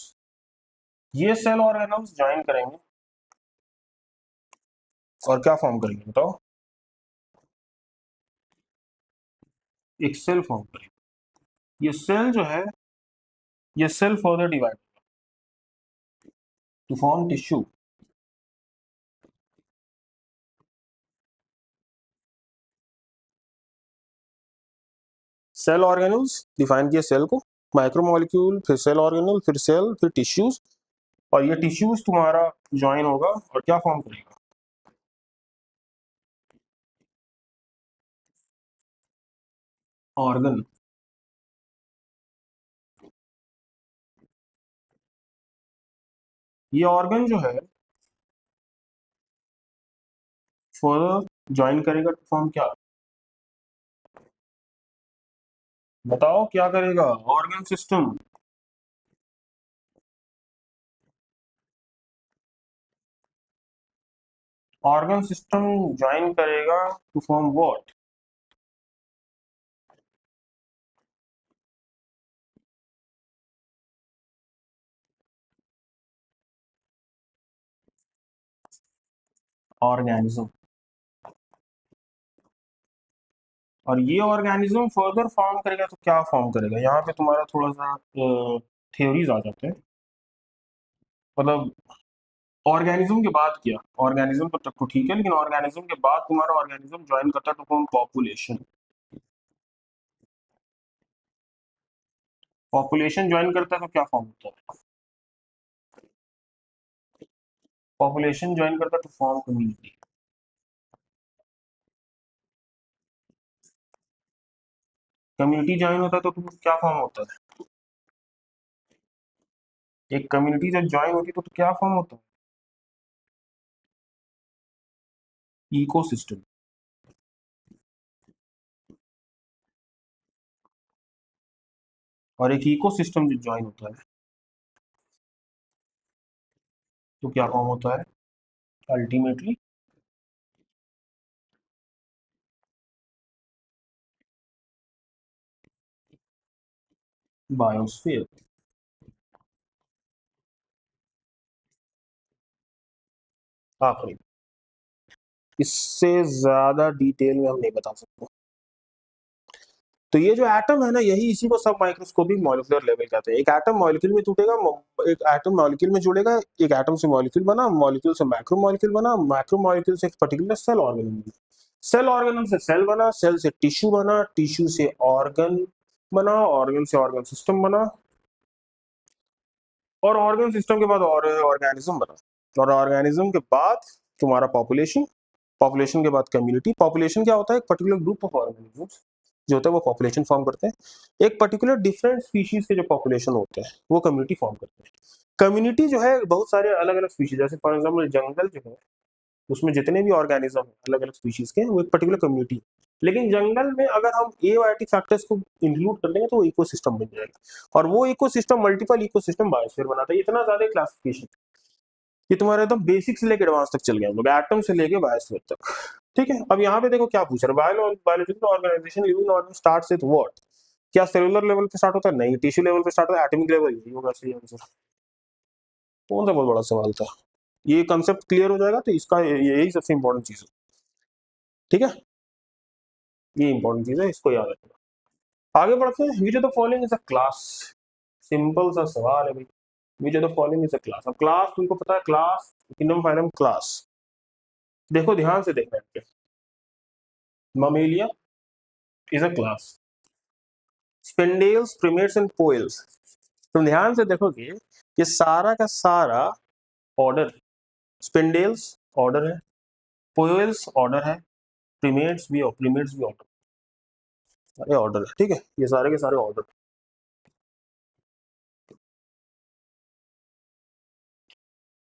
[SPEAKER 1] ये सेल ऑर्गेनल्स ज्वाइन करेंगे और क्या फॉर्म करेंगे बताओ? एक सेल फॉर्म करेंगे। ये सेल जो है, ये cell further divide to form tissue. Cell organelles define किया सेल को, माइक्रोमोलिक्यूल, फिर सेल ऑर्गेनल, फिर सेल, फिर टिश्यूज, और ये टिश्यूज तुम्हारा ज्वाइन होगा और क्या फॉर्म करेगा? ऑर्गन। ये ऑर्गन जो है फर्दर ज्वाइन करेगा टू फॉर्म क्या? बताओ क्या करेगा? Organ system. Organ system join करेगा टू फॉर्म व्हाट? ऑर्गेनिज्म। और ये ऑर्गेनिज्म फर्दर फॉर्म करेगा तो क्या फॉर्म करेगा? यहाँ पे तुम्हारा थोड़ा सा थ्योरीज आ जाते हैं। मतलब ऑर्गेनिज्म के बाद क्या? ऑर्गेनिज्म तो तक तो ठीक है, लेकिन ऑर्गेनिज्म के बाद तुम्हारा ऑर्गेनिज्म ज्वाइन करता है to form population. Population join करता है तो क्या फॉर्म होता है? पॉपुलेशन ज्वाइन करता है to form community. Community join होता है तो तुम क्या फॉर्म होता है? एक कम्युनिटी जब ज्वाइन होती है तो क्या फॉर्म होता है? इकोसिस्टम। और एक इकोसिस्टम जो ज्वाइन होता है तो क्या फॉर्म होता है? Ultimately biosphere. आखिरी, इससे ज्यादा डिटेल में हम नहीं बता सकते। तो ये जो एटम है ना, यही इसी को सब माइक्रोस्कोपिक मॉलिक्यूलर लेवल कहते हैं। एक एटम मॉलिक्यूल में टूटेगा, एक एटम मॉलिक्यूल में जुड़ेगा, एक एटम से मॉलिक्यूल बना, मॉलिक्यूल से मैक्रो मॉलिक्यूल बना, मैक्रो मॉलिक्यूल से एक पर्टिकुलर सेल ऑर्गेनल बना, सेल ऑर्गेनल से सेल बना, सेल से टिश्यू बना, टिश्यू से ऑर्गन बना, ऑर्गन से ऑर्गन सिस्टम बना, और ऑर्गन सिस्टम के बाद और ऑर्गेनिज्म बना, और ऑर्गेनिज्म के बाद तुम्हारा पॉपुलेशन, पॉपुलेशन के बाद कम्युनिटी। पॉपुलेशन क्या होता है? एक पर्टिकुलर ग्रुप ऑफ ऑर्गेनिजम्स जो होता है वो पॉपुलेशन फॉर्म करते हैं। एक पर्टिकुलर डिफरेंट स्पीशीज के जो पॉपुलेशन होते हैं वो कम्युनिटी फॉर्म करते हैं। कम्युनिटी जो है बहुत सारे अलग अलग स्पीशीज, जैसे फॉर एग्जाम्पल जंगल जो है उसमें जितने भी ऑर्गेनिज्म है अलग अलग स्पीशीज के, वो एक पर्टिकुलर कम्युनिटी है। लेकिन जंगल में अगर हम एबायोटिक फैक्टर्स को इंक्लूड कर लेंगे तो वो इकोसिस्टम बन जाएगा, और वो इकोसिस्टम मल्टीपल इकोसिस्टम बायोस्फीयर बनाता है। इतना ज्यादा क्लासिफिकेशन, ये तुम्हारे एकदम बेसिक से लेकर एडवांस तक चल गए हम लोग, एटम से लेके बायोस्फीयर तक। ठीक है, अब यहाँ पे देखो क्या पूछ रहा है, biological organisation living organ starts with what? क्या सेलुलर लेवल पे स्टार्ट होता है? नहीं, टिश्यू लेवल पे स्टार्ट होता है, एटॉमिक लेवल। यही होगा सही आंसर। कौन सा बहुत बड़ा सवाल था? ये कंसेप्ट क्लियर हो जाएगा तो इसका यही सबसे इंपॉर्टेंट चीज है। ठीक है, ये इंपॉर्टेंट चीज है, इसको याद रखना। आगे बढ़ते हैं। Which of the following is a class. Simple सा सवाल है भाई, which of the following is a class. अब क्लास तुमको पता है, क्लास किंगडम फाइलम क्लास। देखो ध्यान से देखना है, ममेलिया इज अ क्लास, स्पेंडेल्स प्रिमेट्स एंड पोइल्स। तुम ध्यान से देखोगे ये सारा का सारा ऑर्डर, स्पेंडेल्स ऑर्डर है, पोइल्स ऑर्डर है, प्रीमेट्स भी ऑर्डर, सारे ऑर्डर है, ठीक है, ये सारे के सारे ऑर्डर,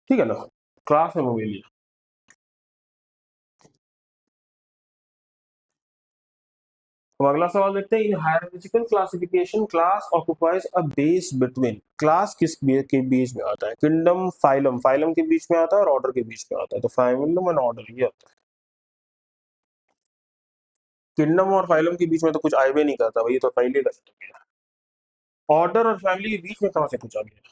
[SPEAKER 1] ठीक है ना, क्लास है ममेलिया। अब अगला सवाल देखते हैं। In hierarchical classification class occupies a base between. Class के बीच में आता है, किंगडम फाइलम, फाइलम के बीच में आता है और ऑर्डर के बीच में आता है, तो फाइलम एंड ऑर्डर ये आता है। किंगडम और फाइलम के बीच में तो कुछ आए भी नहीं करता भाई, ये तो पहले कर चुके। ऑर्डर और फैमिली के बीच में कहां से कुछ आ गया,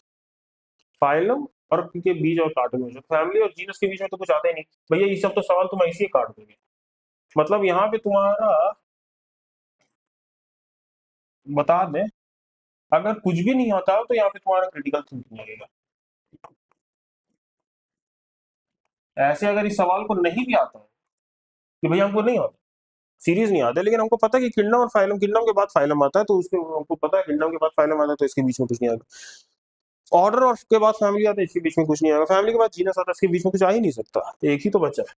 [SPEAKER 1] फाइलम और के बीच और काटो में, फैमिली और जीनस के बीच में तो कुछ आता ही नहीं भैया, ये सब तो सवाल तुम ऐसे ही काट दोगे। मतलब यहाँ पे तुम्हारा, बता दें, अगर कुछ भी नहीं होता तो यहाँ पे तुम्हारा क्रिटिकल थिंकिंग लगेगा। ऐसे अगर इस सवाल को नहीं भी आता है कि भैया हमको नहीं आता, सीरीज नहीं आता, लेकिन हमको पता है कि किंगडम और फाइलम, किंगडम के बाद फाइलम आता है, तो उसके हमको पता है किंगडम के बाद फाइलम आता है, तो इसके बीच में कुछ नहीं आएगा। ऑर्डर और के बाद फैमिली आता है, इसके बीच में कुछ नहीं आएगा। फैमिली के बाद जीनस आता है, इसके बीच में कुछ आ ही नहीं सकता, एक ही तो बचा है।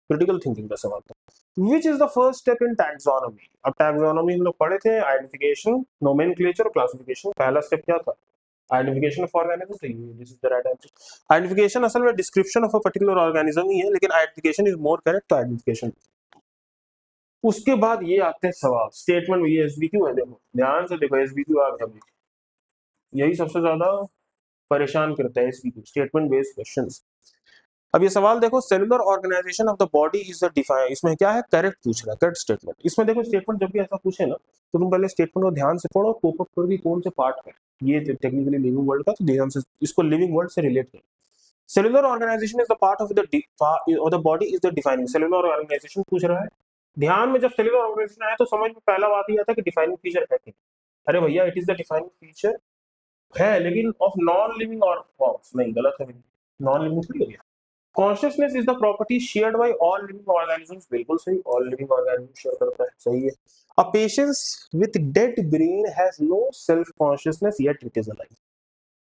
[SPEAKER 1] क्रिटिकल थिंकिंग का सवाल था। Which is the first step in taxonomy. अब टैक्सोनॉमी हम लोग पढ़े थे, आइडेंटिफिकेशन, नोमेनक्लेचर, क्लासिफिकेशन। पहला स्टेप क्या था, आइडेंटिफिकेशन ऑफ ऑर्गेनिज्म, तो this is the right answer. Identification असल में description of a particular organism ही है, लेकिन आइडेंटिफिकेशन इज मोर करेक्ट, तो आइडेंटिफिकेशन। उसके बाद ये आते हैं सवाल, स्टेटमेंट, ये एसबीक्यू है, देखो ध्यान से देखो, एसबीक्यू आ गया, यही सबसे ज्यादा परेशान करता है, एसबीक्यू, स्टेटमेंट बेस्ड क्वेश्चंस। अब ये सवाल देखो, cellular organisation of the body is the define, इसमें क्या है, करेक्ट पूछ रहा है, करेक्ट स्टेटमेंट। इसमें देखो स्टेटमेंट जब भी ऐसा पूछे ना, तो तुम पहले स्टेटमेंट को ध्यान से पढ़ो, कोप अप करो कि कौन से पार्ट है ये, टेक्निकली लिविंग वर्ल्ड का, तो ध्यान से इसको लिविंग वर्ल्ड से रिलेट करो। Cellular organisation is the part of the body is the defining, cellular organisation पूछ रहा है। ध्यान में जब सेलुलर ऑर्गेनाइजेशन आया तो समझ में पहला बात ही आता है कि डिफाइनिंग फीचर है क्या। अरे भैया it is the defining feature है, लेकिन ऑफ नॉन लिविंग और नहीं, गलत है, नॉन लिविंग थोड़ी हो गया। Consciousness is the property shared by all living organisms, बिल्कुल सही, ऑल लिविंग ऑर्गेनिज्म शेयर करता है, सही है। A patients with dead brain has no self consciousness yet it is alive.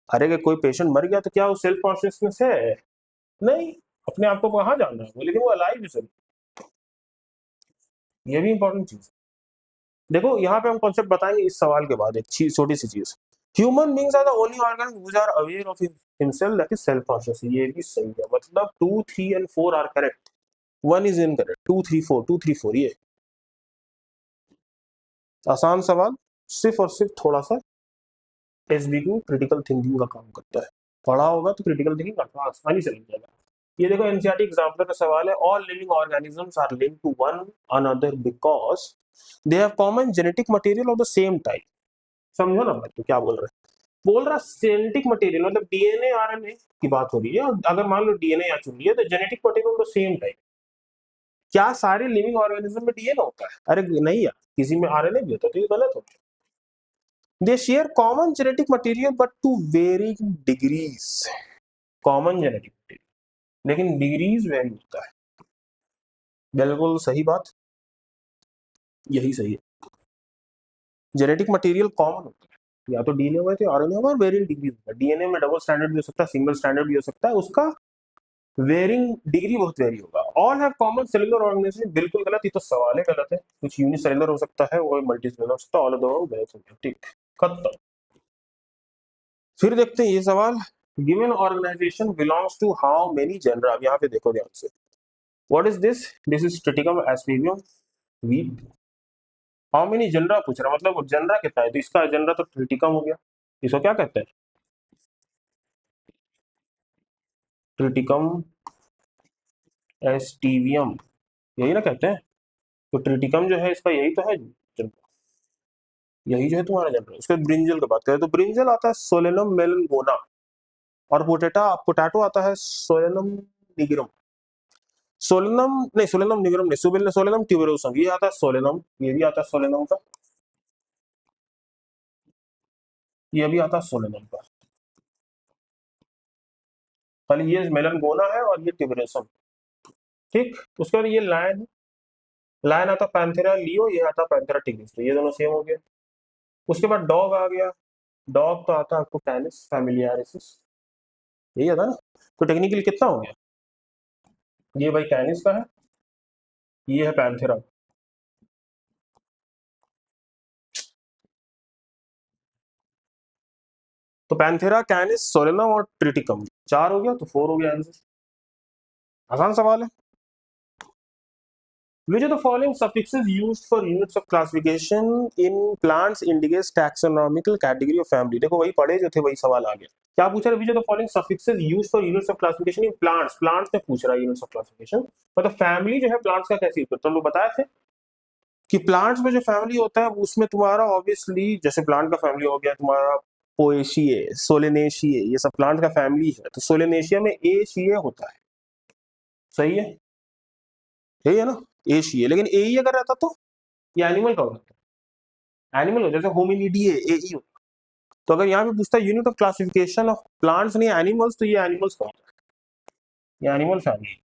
[SPEAKER 1] अरे कि कोई पेशेंट मर गया तो क्या वो सेल्फ कॉन्शियसनेस है, नहीं, अपने आप को कहाँ जानना है वो, लेकिन वो अलाइव है सर, ये भी इंपॉर्टेंट चीज। देखो यहाँ पे हम कॉन्सेप्ट बताएंगे इस सवाल के बाद, एक छोटी सी चीज, human beings are the only organ which are aware of himself, that is self conscious, ये भी सही है, मतलब 2 3 and 4 are correct, 1 is incorrect, 2 3 4, 2 3 4, ये आसान सवाल, सिर्फ और सिर्फ थोड़ा सा एसबीक्यू क्रिटिकल थिंकिंग का काम करता है, पढ़ा होगा तो क्रिटिकल थिंकिंग आसानी से लग जाएगा। ये देखो एनसीईआरटी एग्जाम्पल का सवाल है, all living organisms are linked to one another because they have common genetic material of the same type. समझो ना बात, तो क्या बोल रहे हैं, बोल रहा जेनेटिक मटेरियल मतलब डीएनए आरएनए की बात हो रही है, और अगर मान लो डीएनए या चुन लिया तो genetic material of the same type. क्या सारे लिविंग ऑर्गेनिज्म में डीएनए होता है, अरे नहीं यार, किसी में आरएनए भी होता है, तो ये गलत होता है। They share common genetic material but to varying degrees, common genetic material लेकिन डिग्रीज वेरी होता है, बिल्कुल सही बात, यही सही है। जेनेटिक मटेरियल कॉमन होता है, या तो डीएनए हुआ तो आरएनए होगा, और वेरिंग डिग्रीज होता है, डीएनए में डबल स्टैंडर्ड भी हो सकता है, सिंगल स्टैंडर्ड भी हो सकता है, उसका वेरिंग डिग्री बहुत वेरी होगा। All have common cellular organisation, बिल्कुल गलत, ये तो सवाल है गलत है, कुछ यूनिसेलुलर हो सकता है, वो मल्टी सेलुलर हो सकता है, ऑल ऑफ द गलत हो गया, ठीक, खत्म। फिर देखते हैं ये सवाल, given organisation belongs to how many genera. अब यहाँ पे देखो ध्यान से, what is this, this is Triticum aestivum wheat, how many genera पूछ रहा है, मतलब जेनरा कितना है, तो इसका जेनरा तो ट्रिटिकम हो गया, इसको क्या कहते हैं, ट्रिटिकम एस्टिवियम, यही ना कहते हैं, तो ट्रिटिकम जो है इसका यही तो है जनरा, यही जो है तुम्हारा जनरल। उसके ब्रिंजल की बात करें तो ब्रिंजल आता है सोलेनम मेलनगोना, और पोटैटो आता है सोलेनम निगरम, सोलेनम नहीं, सोलेनम निगरम नहीं, सोलेनम ट्यूबरोसम, ये आता है सोलेनम, ये भी आता है सोलेनम का, ये अभी आता है 16 नंबर। खाली ये मेलनगोना है और ये टिबरेसम। ठीक, उसके बाद ये लायन, लायन आता पैंथेरा लियो, ये आता पैंथेरा टिग्रिस, तो ये दोनों सेम हो गए। उसके बाद डॉग आ गया। डॉग तो आता है आपको कैनिस फैमिलियारिस, यही आता ना। तो टेक्निकली कितना हो गया, ये भाई कैनिस का है, ये है पैंथेरा। तो पैंथेरा, कैनिस, सोलेनम और ट्रिटिकम, 4 हो गया, तो 4 हो गया आंसर। आसान सवाल है। Which of the following suffixes used for units of classification in plants indicates taxonomical category of family? देखो वही पढ़े जो थे वही सवाल आ गया। क्या पूछ रहा है, which of the following suffixes used for units of classification in plants? plants में पूछ रहा है units of classification, मतलब फैमिली जो है plants का कैसे यूज करते हैं, हम लोग बताए थे कि प्लांट्स में जो फैमिली होता है उसमें तुम्हारा ऑब्वियसली जैसे प्लांट का फैमिली हो गया तुम्हारा पोएशिए, सोलेनेशिए, ये सब प्लांट का फैमिली है। तो सोलेनेशिया में एशिए होता है, सही है, यही है ना, एशिए। लेकिन ए अगर रहता तो ये एनिमल का होता है, एनिमल हो, जैसे होमिनिडिए ए ई हो। तो अगर यहाँ पे पूछता है unit of classification of plants नहीं एनिमल्स, तो ये एनिमल्स का होता है, ये एनिमल फैमिली।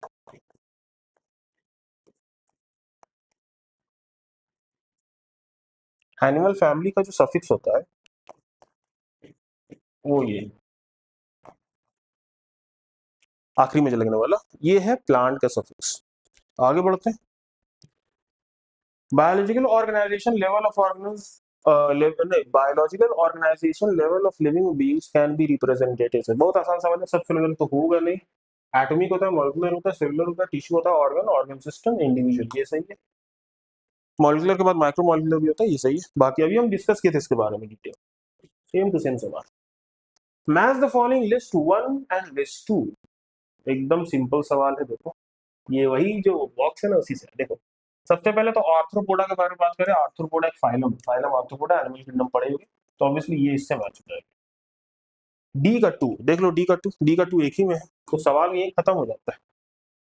[SPEAKER 1] एनिमल फैमिली का जो सफिक्स होता है वो ये आखिरी में जो लगने वाला ये है प्लांट का सफिक्स। आगे बढ़ते हैं। Biological organisation level of organism, biological organisation level of living beings can be representative है। बहुत आसान सवाल है, सबसे लेवल तो होगा नहीं। एटॉमिक होता है, मॉलिक्यूलर होता है, सेलुलर होता है, टिश्यू होता है, ऑर्गन, ऑर्गन सिस्टम, इंडिविजुअल, ये सही है। मॉलिक्यूलर के बाद माइक्रो मॉलिक्यूलर भी होता है, ये सही है। बाकी अभी हम डिस्कस किए थे इसके बारे में डिटेल, सेम टू सेम सवाल। Match the following list 1 and list 2। एकदम सिंपल सवाल है, देखो ये वही जो बॉक्स है ना उसी से देखो। सबसे पहले तो आर्थ्रोपोडा के बारे में बात करें। आर्थ्रोपोडा एक phylum, phylum arthropoda, animal kingdom पढ़े होंगे, तो ऑब्वियसली ये इससे मैच हो जाएगा। डी का 2 देख लो, डी का 2, डी का 2 एक ही में है, तो सवाल यही खत्म हो जाता है।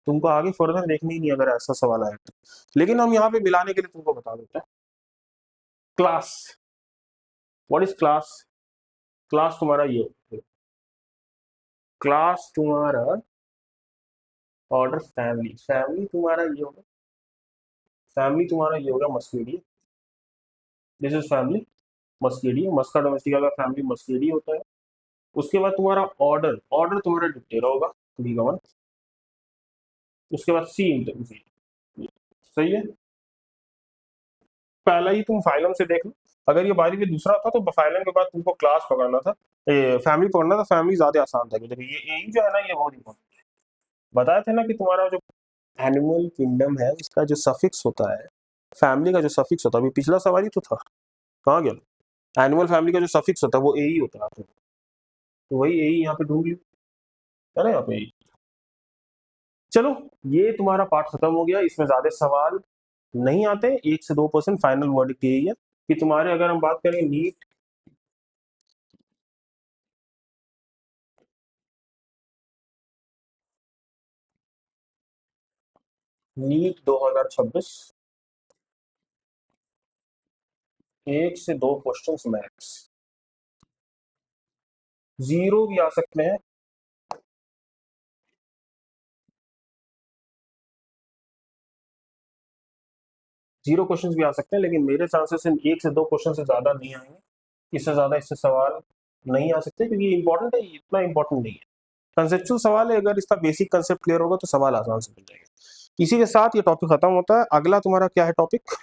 [SPEAKER 1] तुमको आगे फर्दर देखनी ही नहीं अगर ऐसा सवाल आया तो। लेकिन हम यहाँ पे मिलाने के लिए तुमको बता देते हैं। Class, what is class? Class तुम्हारा ये हो, क्लास तुम्हारा ऑर्डर फैमिली, फैमिली तुम्हारा ये होगा, फैमिली तुम्हारा ये होगा Muscidae, this is family Muscidae, Musca domestica का फैमिली मस्कीडिया होता है। उसके बाद तुम्हारा ऑर्डर, ऑर्डर तुम्हारा डिप्टेरा होगा, बी का 1। उसके बाद सी इंटरमीडिएट, सही है। पहला ही तुम फाइलम से देख लो, अगर ये बारी में दूसरा था तो फाइलम के बाद तुमको क्लास पकड़ना था, फैमिली पकड़ना था। फैमिली ज्यादा आसान था, क्योंकि ये जो है ना ये बहुत इंपॉर्टेंट है। बताया थे ना कि तुम्हारा जो एनिमल किंगडम है इसका जो सफिक्स होता है, फैमिली का जो सफिक्स होता है, अभी पिछला सवाल ही तो था, कहाँ गया? एनिमल फैमिली का जो सफिक्स होता है वो ए ही होता है, तो वही ए ही यहाँ पे ढूंढ लियो, है ना, यहाँ पे A। चलो, ये तुम्हारा पार्ट खत्म हो गया, इसमें ज्यादा सवाल नहीं आते, 1 से 2% फाइनल वर्डिक्ट यही है कि तुम्हारे, अगर हम बात करें नीट, नीट 2026 1 से 2 क्वेश्चन मैक्स, जीरो भी आ सकते हैं, जीरो क्वेश्चन भी आ सकते हैं, लेकिन मेरे चांसेस 1 से 2 क्वेश्चन से ज्यादा नहीं आएंगे। इससे ज्यादा इससे सवाल नहीं आ सकते, क्योंकि इंपॉर्टेंट है, इतना इंपॉर्टेंट नहीं है। कंसेप्चुअल सवाल है, अगर इसका बेसिक कंसेप्ट क्लियर होगा तो सवाल आसान से मिल जाएगा। इसी के साथ ये टॉपिक खत्म होता है। अगला तुम्हारा क्या है टॉपिक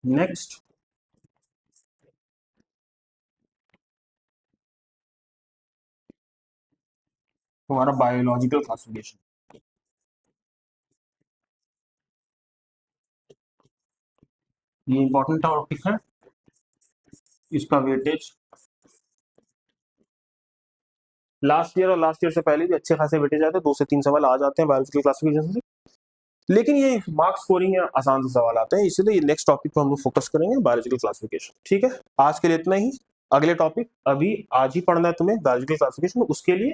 [SPEAKER 1] नेक्स्ट? तुम्हारा बायोलॉजिकल क्लासिफिकेशन, ये इंपॉर्टेंट टॉपिक है, इसका वेटेज लास्ट ईयर और लास्ट ईयर से पहले भी अच्छे खासे वेटेज आए थे, 2 से 3 सवाल आ जाते हैं बायोलॉजिकल क्लासिफिकेशन से। लेकिन ये मार्क्स स्कोरिंग है, आसान से सवाल आते हैं, इसलिए ये नेक्स्ट टॉपिक पर हम लोग फोकस करेंगे, बायोलॉजिकल क्लासिफिकेशन। ठीक है, आज के लिए इतना ही। अगले टॉपिक अभी आज ही पढ़ना है तुम्हें, बायोलॉजिकल क्लासिफिकेशन, उसके लिए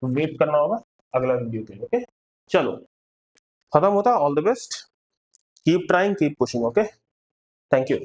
[SPEAKER 1] वेट करना होगा अगला वीडियो के लिए। ओके, चलो, खत्म होता है। All the best, keep trying, keep pushing. Okay, thank you.